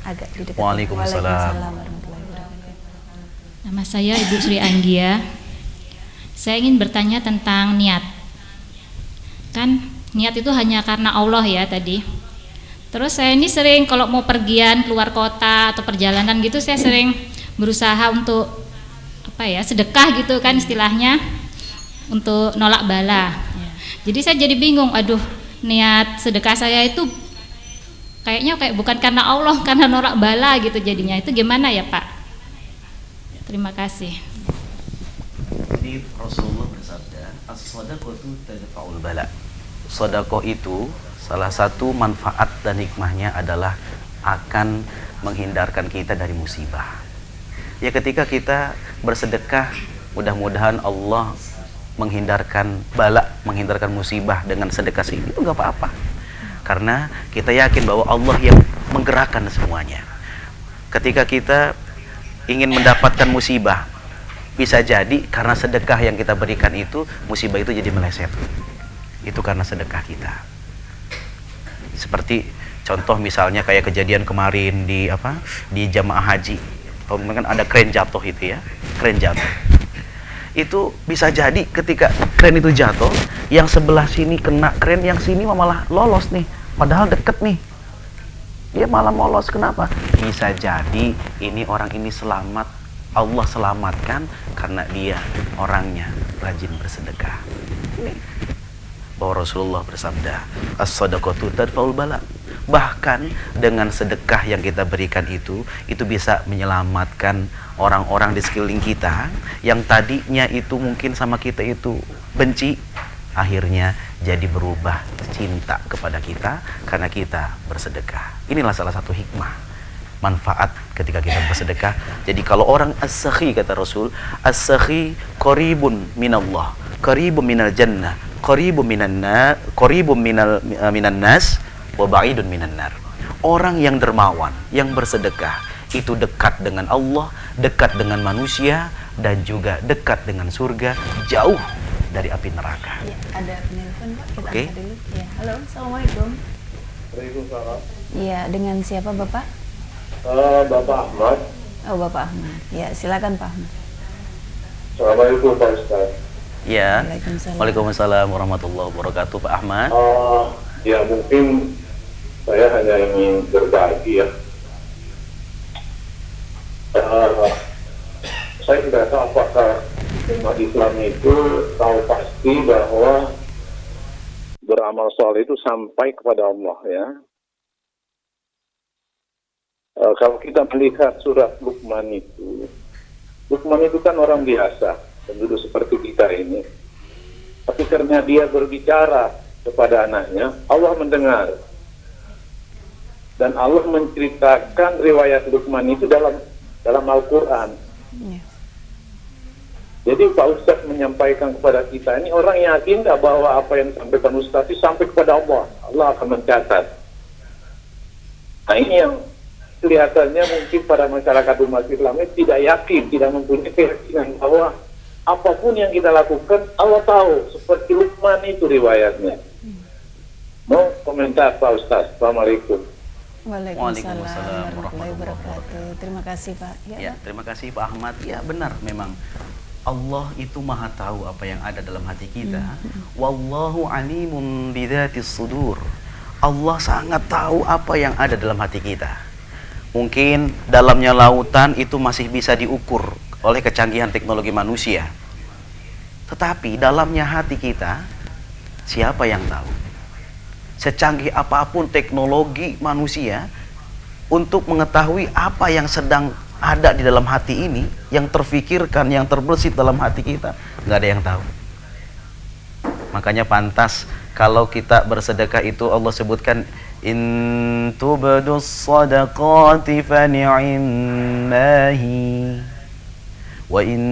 Agak di dekat. Waalaikumsalam. Warahmatullahi wabarakatuh. Nama saya Ibu Sri Anggia. Saya ingin bertanya tentang niat. Kan niat itu hanya karena Allah ya tadi. Terus saya ini sering kalau mau pergian keluar kota atau perjalanan gitu, saya sering berusaha untuk sedekah gitu kan istilahnya, untuk nolak bala. Jadi saya jadi bingung, aduh niat sedekah saya itu kayaknya bukan karena Allah, karena nolak bala gitu jadinya. Itu gimana ya Pak? Terima kasih. Jadi Rasulullah bersabda, as-shadaqatu tadfa'ul bala. Sedekah itu salah satu manfaat dan hikmahnya adalah akan menghindarkan kita dari musibah. Ya ketika kita bersedekah, mudah-mudahan Allah menghindarkan bala, menghindarkan musibah dengan sedekah ini, itu nggak apa-apa. Karena kita yakin bahwa Allah yang menggerakkan semuanya. Ketika kita ingin mendapatkan musibah, bisa jadi karena sedekah yang kita berikan itu, musibah itu jadi meleset. Itu karena sedekah kita. Seperti contoh misalnya kayak kejadian kemarin di jamaah haji. Tahun kemarin kan ada kren jatuh itu ya, kren jatuh. Itu bisa jadi ketika kren itu jatuh, yang sebelah sini kena kren, yang sini malah lolos nih. Padahal deket nih. Dia malah lolos. Kenapa? Bisa jadi ini orang ini selamat, Allah selamatkan karena dia orangnya rajin bersedekah. Ini bahwa Rasulullah bersabda, as-shadaqatu tadfa'ul bala. Bahkan dengan sedekah yang kita berikan itu bisa menyelamatkan orang-orang di sekeliling kita yang tadinya itu mungkin sama kita itu benci, akhirnya jadi berubah cinta kepada kita karena kita bersedekah. Inilah salah satu hikmah, manfaat ketika kita bersedekah. Jadi kalau orang as-sakhi, kata Rasul, as-sakhi qaribun minallah, qaribun minal jannah, qaribun minan nas wa ba'idun minan nar. Orang yang dermawan, yang bersedekah itu dekat dengan Allah, dekat dengan manusia, dan juga dekat dengan surga, jauh dari api neraka. Ya, ada penelpon Pak, kita Oke. angkat dulu. Ya, halo, assalamualaikum. Waalaikumsalam. Iya, dengan siapa Bapak? Bapak Ahmad. Oh Bapak Ahmad. Ya, silakan Pak Ahmad. Assalamualaikum Pak Ustaz. Ya. Waalaikumsalam. Waalaikumsalam warahmatullahi wabarakatuh, Pak Ahmad. Ya mungkin saya hanya ingin berbagi ya. Saya tidak tahu apakah umat Islam itu tahu pasti bahwa beramal soleh itu sampai kepada Allah ya. Kalau kita melihat surat Luqman itu kan orang biasa, penduduk seperti kita ini. Tapi karena dia berbicara kepada anaknya, Allah mendengar. Dan Allah menceritakan riwayat Luqman itu dalam Al-Quran. Ya. Jadi Pak Ustadz menyampaikan kepada kita, ini orang yakin nggak bahwa apa yang disampaikan Ustadz itu sampai kepada Allah, Allah akan mencatat. Nah ini yang kelihatannya mungkin pada masyarakat umat Islam ini tidak yakin, tidak mempunyai keyakinan bahwa apapun yang kita lakukan Allah tahu, seperti Luqman itu riwayatnya. Mau komentar Pak Ustadz? Assalamualaikum. Waalaikumsalam warahmatullahi wabarakatuh. Terima kasih Pak. Ya, terima kasih Pak Ahmad. Ya benar, memang Allah itu maha tahu apa yang ada dalam hati kita. Wallahu alimun bidzatis sudur. Allah sangat tahu apa yang ada dalam hati kita. Mungkin dalamnya lautan itu masih bisa diukur oleh kecanggihan teknologi manusia. Tetapi dalamnya hati kita, siapa yang tahu? Secanggih apapun teknologi manusia untuk mengetahui apa yang sedang ada di dalam hati ini, yang terfikirkan, yang terbersit dalam hati kita, nggak ada yang tahu. Makanya pantas kalau kita bersedekah itu Allah sebutkan in tubdus shadaqati fa ni'mahi wa in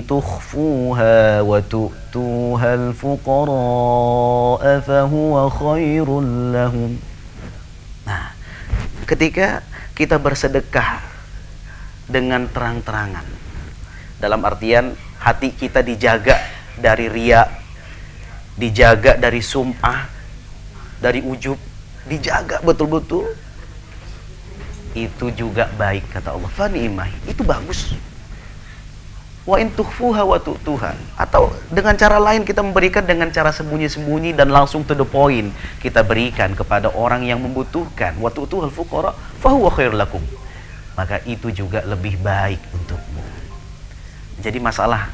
tukhfuha wa tu'tuha al-fuqara fa huwa khairul lahum. Nah, ketika kita bersedekah dengan terang-terangan, dalam artian hati kita dijaga dari riya, dijaga dari sum'ah, dari ujub, dijaga betul-betul, itu juga baik kata Allah. Fani'imah, itu bagus. Wa in tukhfuha wa tu'tuha, atau dengan cara lain kita memberikan dengan cara sembunyi-sembunyi dan langsung to the point, kita berikan kepada orang yang membutuhkan. Wa tu'tuhal fuqara fa huwa khairul lakum, maka itu juga lebih baik untukmu. Jadi masalah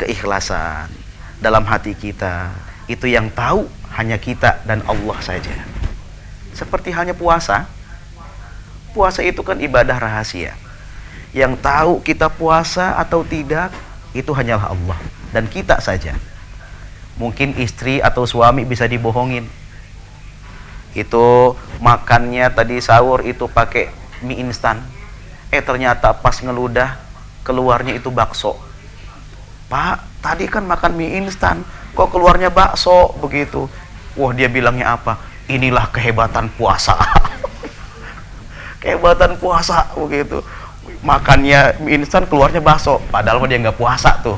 keikhlasan dalam hati kita, itu yang tahu hanya kita dan Allah saja. Seperti halnya puasa. Puasa itu kan ibadah rahasia. Yang tahu kita puasa atau tidak, itu hanyalah Allah dan kita saja. Mungkin istri atau suami bisa dibohongin. Itu makannya tadi sahur itu pakai mie instan. Ternyata pas ngeludah keluarnya itu bakso. Pak, tadi kan makan mie instan, kok keluarnya bakso begitu? Wah, dia bilangnya apa? Inilah kehebatan puasa. Kehebatan puasa begitu. Makannya mie instan keluarnya bakso, padahal dia nggak puasa tuh.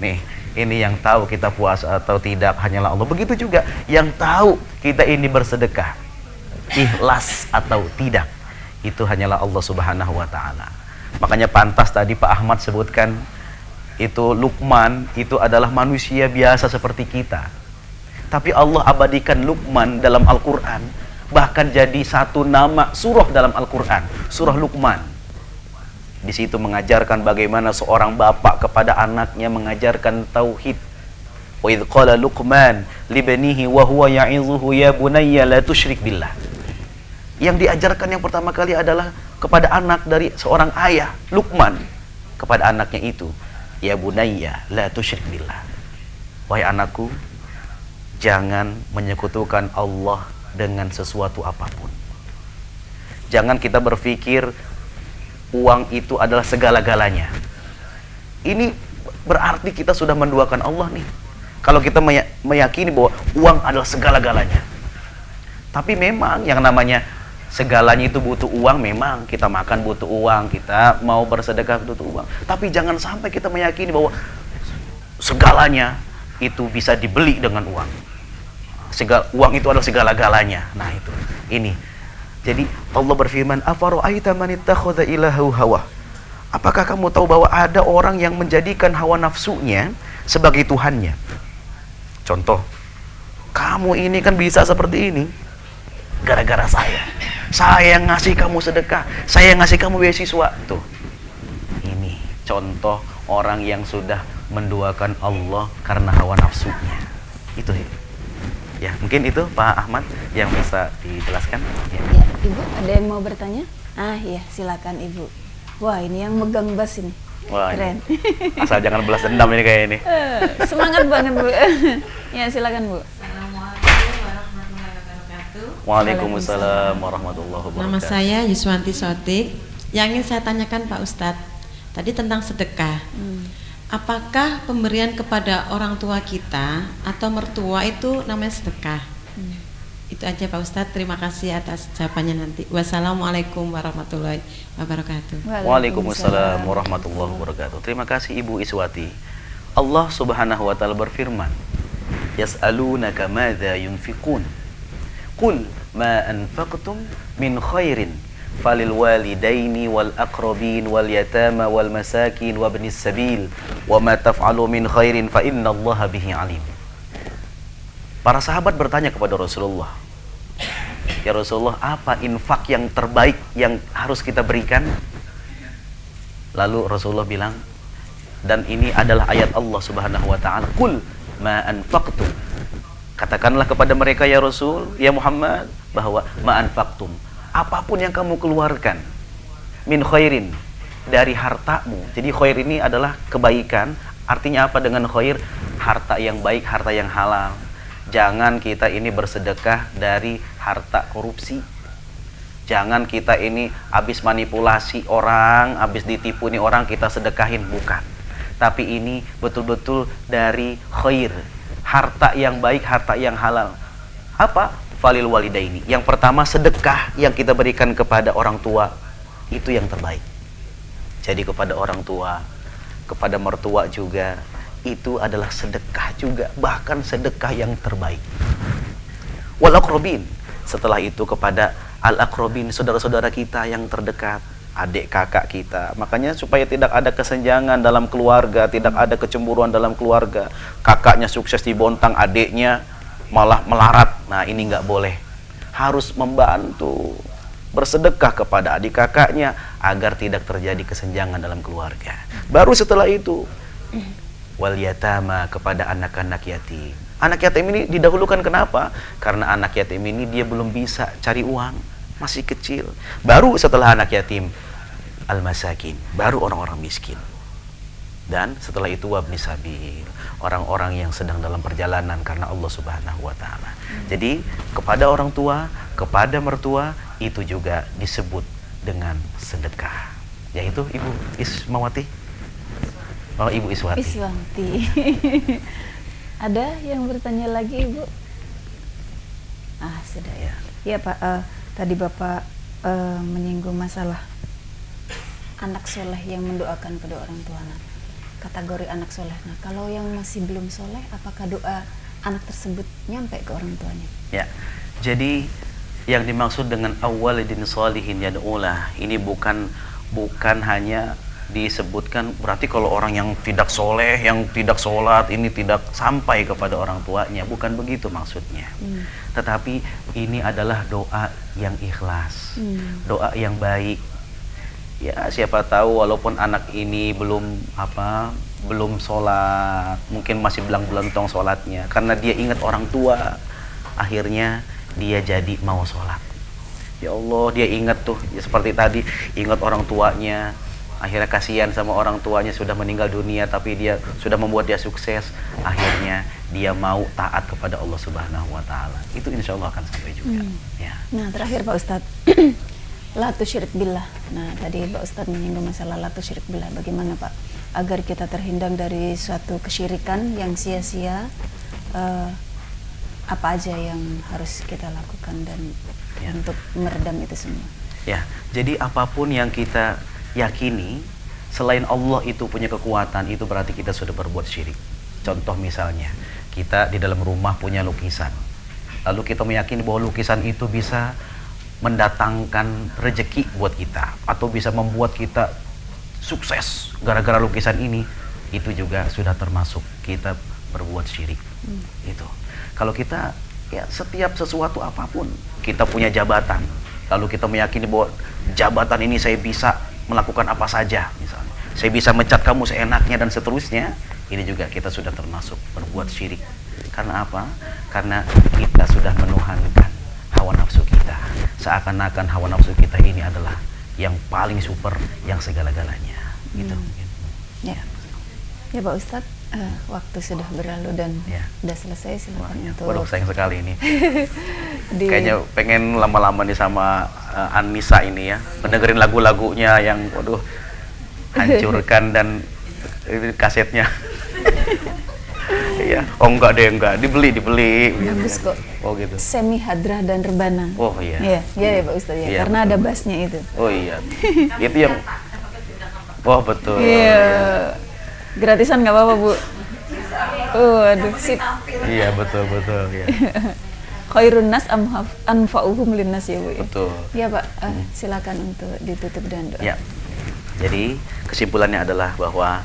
Nih, ini yang tahu kita puasa atau tidak hanyalah Allah. Begitu juga yang tahu kita ini bersedekah, ikhlas atau tidak, itu hanyalah Allah Subhanahu wa ta'ala. Makanya pantas tadi Pak Ahmad sebutkan, itu Luqman itu adalah manusia biasa seperti kita. Tapi Allah abadikan Luqman dalam Al-Quran, bahkan jadi satu nama surah dalam Al-Quran, surah Luqman. Di situ mengajarkan bagaimana seorang bapak kepada anaknya mengajarkan tauhid. Wa idh qala Luqman li banihi wa huwa ya'izuhu ya bunayya la tusyrik billah. Yang diajarkan yang pertama kali adalah kepada anak dari seorang ayah, Luqman, kepada anaknya itu, ya bunayya la tusyrik billah. Wahai anakku, jangan menyekutukan Allah dengan sesuatu apapun. Jangan kita berpikir uang itu adalah segala-galanya. Ini berarti kita sudah menduakan Allah nih. Kalau kita meyakini bahwa uang adalah segala-galanya. Tapi memang yang namanya segalanya itu butuh uang, memang kita makan butuh uang, kita mau bersedekah butuh uang. Tapi jangan sampai kita meyakini bahwa segalanya itu bisa dibeli dengan uang. Uang itu adalah segala-galanya. Nah itu, ini. Jadi Allah berfirman, afara'aita man ittakhadha ilahahu hawa. Apakah kamu tahu bahwa ada orang yang menjadikan hawa nafsunya sebagai tuhannya? Contoh, kamu ini kan bisa seperti ini gara-gara saya. Saya yang ngasih kamu sedekah, saya yang ngasih kamu beasiswa. Tuh, ini contoh orang yang sudah menduakan Allah karena hawa nafsunya. Itu ya, mungkin itu Pak Ahmad yang bisa dijelaskan. Ya. Ya, Ibu, ada yang mau bertanya? Iya, silakan Ibu. Wah, ini yang megang bass ini. Wah, keren. Ini. Asal jangan belas dendam ini kayak ini. Semangat banget Bu. Ya, silakan Bu. Assalamualaikum warahmatullahi wabarakatuh. Waalaikumsalam warahmatullahi wabarakatuh. Nama saya Yuswanti Sotik. Yang ingin saya tanyakan Pak Ustadz, tadi tentang sedekah. apakah pemberian kepada orang tua kita atau mertua itu namanya sedekah? Itu aja Pak Ustadz, terima kasih atas jawabannya nanti. Wassalamualaikum warahmatullahi wabarakatuh. Waalaikumsalam warahmatullahi wabarakatuh. Terima kasih Ibu Iswati. Allah Subhanahu wa taala berfirman, "Yas'alunaka madza yunfiqun? Qul ma anfaqtum min khairin falil walidaini wal aqrabin wal yatama wal masakin wa ibnis sabil wa ma taf'alu min khairin fa innallaha bihi alim." Para sahabat bertanya kepada Rasulullah, "Ya Rasulullah, apa infak yang terbaik yang harus kita berikan?" Lalu Rasulullah bilang, dan ini adalah ayat Allah Subhanahu wa taala, "Qul ma anfaqtum." Katakanlah kepada mereka ya Rasul, ya Muhammad, bahwa ma anfaqtum, apapun yang kamu keluarkan, min khairin, dari hartamu. Jadi khair ini adalah kebaikan. Artinya apa dengan khair? Harta yang baik, harta yang halal. Jangan kita ini bersedekah dari harta korupsi. Jangan kita ini habis manipulasi orang, habis ditipu nih orang kita sedekahin, bukan. Tapi ini betul-betul dari khair, harta yang baik, harta yang halal. Apa? Falil walidaini. Yang pertama, sedekah yang kita berikan kepada orang tua itu yang terbaik. Jadi kepada orang tua, kepada mertua juga, itu adalah sedekah juga, bahkan sedekah yang terbaik. Wal aqrabin, setelah itu kepada al aqrabin, saudara-saudara kita yang terdekat, adik kakak kita. Makanya supaya tidak ada kesenjangan dalam keluarga, tidak ada kecemburuan dalam keluarga. Kakaknya sukses dibontang, adiknya malah melarat. Nah, ini nggak boleh. Harus membantu, bersedekah kepada adik kakaknya agar tidak terjadi kesenjangan dalam keluarga. Baru setelah itu wal yatama, kepada anak-anak yatim. Anak yatim ini didahulukan, kenapa? Karena anak yatim ini dia belum bisa cari uang, masih kecil. Baru setelah anak yatim al masakin, baru orang-orang miskin. Dan setelah itu wabni sabil, orang-orang yang sedang dalam perjalanan karena Allah Subhanahu wa taala. Jadi kepada orang tua, kepada mertua itu juga disebut dengan sedekah. Yaitu Ibu Ismawati. Oh, Ibu Iswati. Ada yang bertanya lagi, Ibu? Sudah ya. Ya Pak, tadi Bapak menyinggung masalah anak soleh yang mendoakan kedua orang tua. Nah, kategori anak soleh. Nah, kalau yang masih belum soleh, apakah doa anak tersebut nyampe ke orang tuanya? Ya, jadi yang dimaksud dengan awwalidin sholihin yad'ulah, ini bukan hanya disebutkan berarti kalau orang yang tidak soleh, yang tidak sholat, ini tidak sampai kepada orang tuanya, bukan begitu maksudnya. Tetapi ini adalah doa yang ikhlas, doa yang baik. Ya, siapa tahu walaupun anak ini belum sholat, mungkin masih belang-belantong sholatnya, karena dia ingat orang tua, akhirnya dia jadi mau sholat. Ya Allah, dia ingat tuh, ya seperti tadi, ingat orang tuanya. Akhirnya kasihan sama orang tuanya, sudah meninggal dunia, tapi dia sudah membuat dia sukses. Akhirnya dia mau taat kepada Allah Subhanahu wa taala. Itu insya Allah akan sampai juga. Ya. Nah, terakhir Pak Ustadz, la tusyrik billah. Nah, tadi Pak Ustadz menyinggung masalah la tusyrik billah. Bagaimana Pak agar kita terhindar dari suatu kesyirikan yang sia-sia? Apa aja yang harus kita lakukan dan untuk meredam itu semua? Ya, jadi apapun yang kita yakini selain Allah itu punya kekuatan, itu berarti kita sudah berbuat syirik. Contoh misalnya, kita di dalam rumah punya lukisan, lalu kita meyakini bahwa lukisan itu bisa mendatangkan rezeki buat kita, atau bisa membuat kita sukses gara-gara lukisan ini, itu juga sudah termasuk kita berbuat syirik. Itu kalau kita, ya setiap sesuatu apapun, kita punya jabatan, lalu kita meyakini bahwa jabatan ini saya bisa melakukan apa saja, misalnya saya bisa mencat kamu seenaknya dan seterusnya, ini juga kita sudah termasuk berbuat syirik. Karena apa? Karena kita sudah menuhankan hawa nafsu kita, seakan-akan hawa nafsu kita ini adalah yang paling super, yang segala-galanya. Gitu. Ya Pak Ustadz, waktu sudah berlalu dan sudah selesai. Silakan untuk. Waduh, sayang sekali ini. Kayaknya pengen lama-lama nih sama Anissa ini ya, mendengerin lagu-lagunya yang waduh hancurkan dan ini kasetnya. Iya. Oh enggak deh, enggak. Dibeli. Bagus kok. Oh gitu. Semi hadrah dan rebana. Oh iya. Iya ya Pak Ustadz ya. Iya, Karena betul. ada bassnya itu. Oh iya. Itu yang. Wah betul. Iya. Gratisan nggak apa-apa Bu. Aduh sip. Iya betul ya. Khairun nas anfa'uhum linnas ya Bu. Betul. Iya Pak. Silakan untuk ditutup dengan doa. Ya. Jadi kesimpulannya adalah bahwa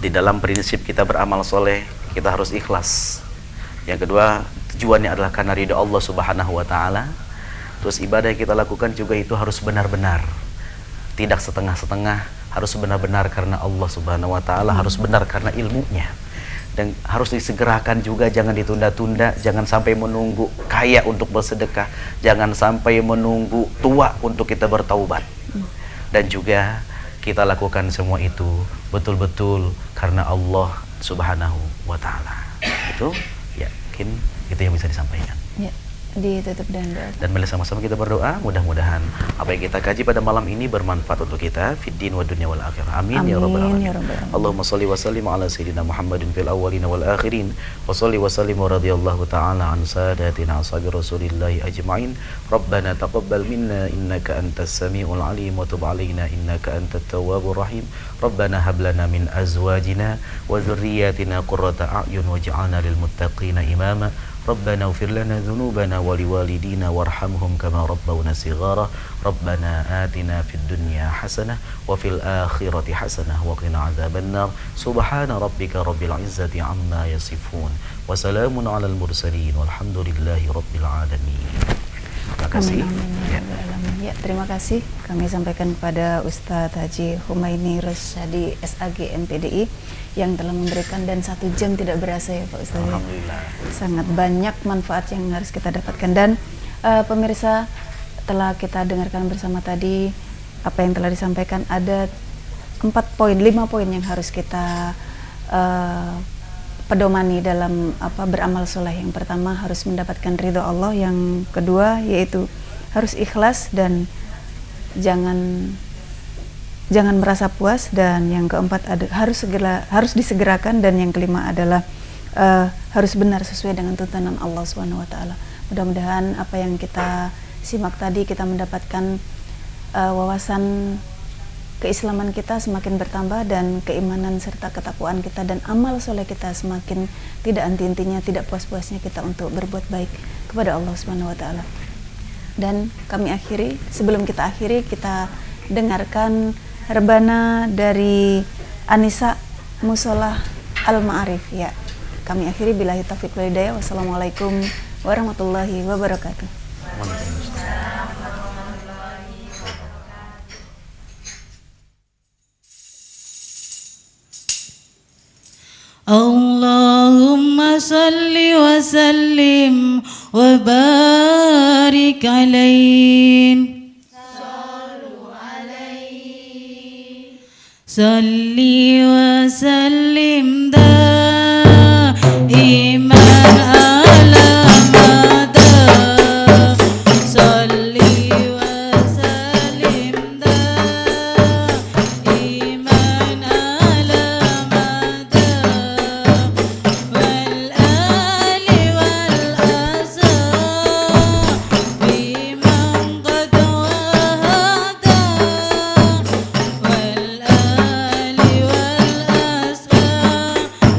di dalam prinsip kita beramal soleh kita harus ikhlas. Yang kedua tujuannya adalah karena ridha Allah Subhanahu Wa Taala. Terus ibadah yang kita lakukan juga itu harus benar-benar, tidak setengah-setengah, harus benar-benar karena Allah Subhanahu Wa Taala, harus benar karena ilmunya. Dan harus disegerakan juga, jangan ditunda-tunda, jangan sampai menunggu kaya untuk bersedekah, jangan sampai menunggu tua untuk kita bertaubat. Dan juga kita lakukan semua itu betul-betul karena Allah Subhanahu Wa Taala. Itu yakin itu yang bisa disampaikan. Ya, ditutup dengan doa. Dan mari sama-sama kita berdoa, mudah-mudahan apa yang kita kaji pada malam ini bermanfaat untuk kita fid din wa dunya wal akhirah. Amin, ya rabbal alamin. Allahumma shalli wa sallim ala sayyidina Muhammadin fil awwalin wal akhirin wa shalli wa sallim wa radhiyallahu ta'ala an sadatina ashabi Rasulillahi ajma'in. Rabbana taqabbal minna innaka antas samiul alim wa tub alaina innaka antat tawwabur rahim. Rabbana hab lana min azwajina wa dhurriyyatina qurrata a'yun waj'alna lil muttaqina imama. ربنا اغفر لنا ذنوبنا ولوالدينا وارحمهم كما ربونا صغارا ربنا آتنا في الدنيا حسنة وفي الآخرة حسنة وقنا عذاب النار سبحان ربك رب العزة عما يصفون وسلام على المرسلين والحمد لله رب العالمين. Terima kasih. Ya, terima kasih kami sampaikan kepada Ustadz Haji Humaini Rosyadi SAG MPDI yang telah memberikan, dan 1 jam tidak berasa ya Pak Ustadz. Alhamdulillah. Sangat banyak manfaat yang harus kita dapatkan. Dan pemirsa, telah kita dengarkan bersama tadi apa yang telah disampaikan. Ada 5 poin yang harus kita pedomani dalam beramal soleh. Yang pertama harus mendapatkan ridho Allah, yang kedua yaitu harus ikhlas dan jangan merasa puas, dan yang keempat harus disegerakan, dan yang kelima adalah harus benar sesuai dengan tuntunan Allah SWT. Mudah-mudahan apa yang kita simak tadi kita mendapatkan wawasan keislaman kita semakin bertambah, dan keimanan serta ketakwaan kita dan amal soleh kita semakin tidak henti-hentinya, tidak puas-puasnya kita untuk berbuat baik kepada Allah SWT. Dan kami akhiri, sebelum kita akhiri, kita dengarkan rebana dari Anisa Musolah Al-Ma'arif. Ya, kami akhiri billahi taufiq wal hidayah. Wassalamualaikum warahmatullahi wabarakatuh. Allahumma salli wa sallim wa barik alaihi. Salli wa sallim daiman ala mada. Salli wa sallim daiman ala mada. Wal ali wal ashabi man qad wahada. Wal ali wal ashabi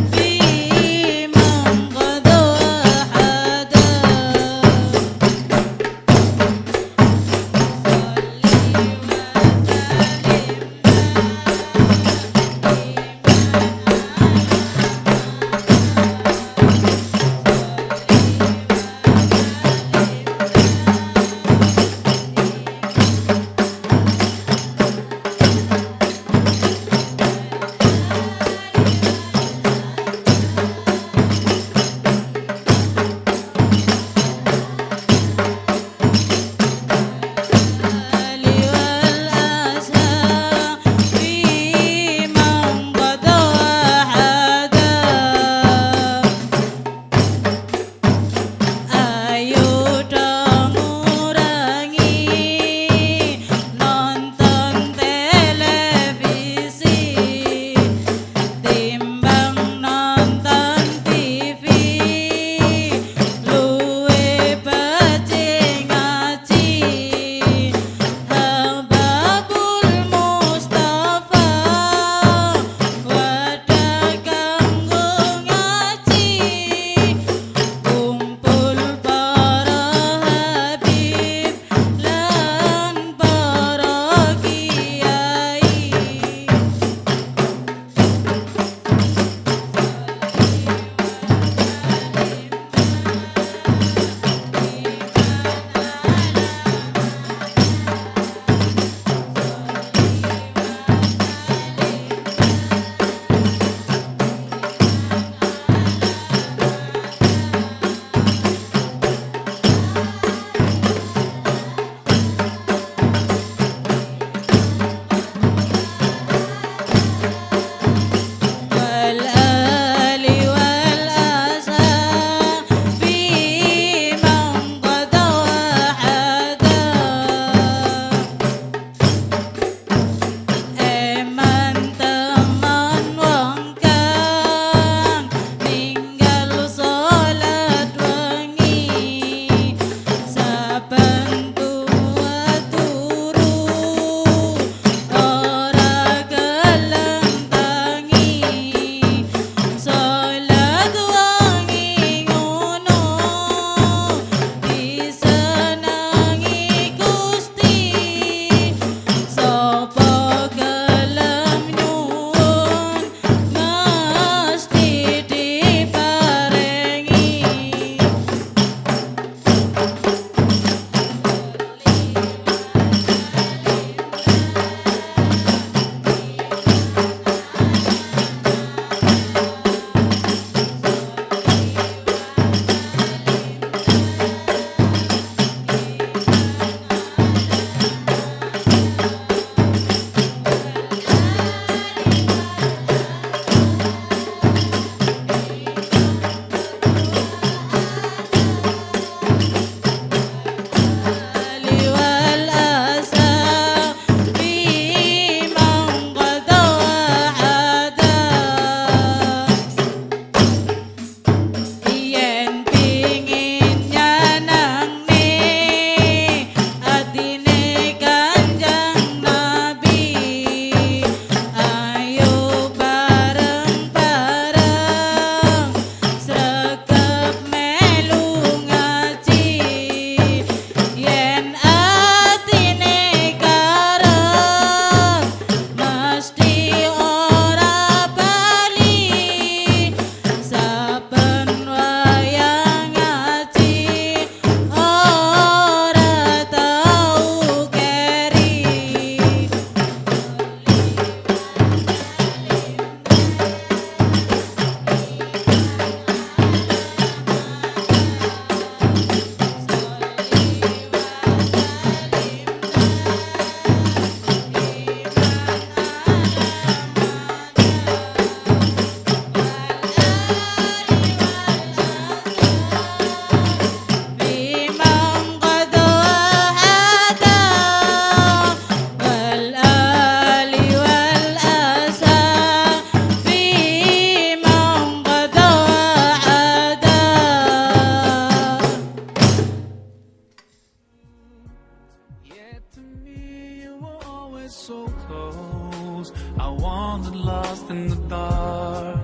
it so close. I wandered lost in the dark.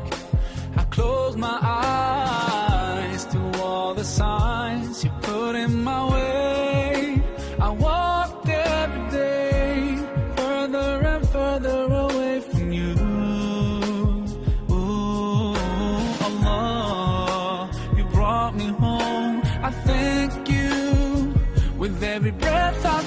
I closed my eyes to all the signs you put in my way. I walked every day further and further away from you. Ooh, Allah, you brought me home. I thank you with every breath I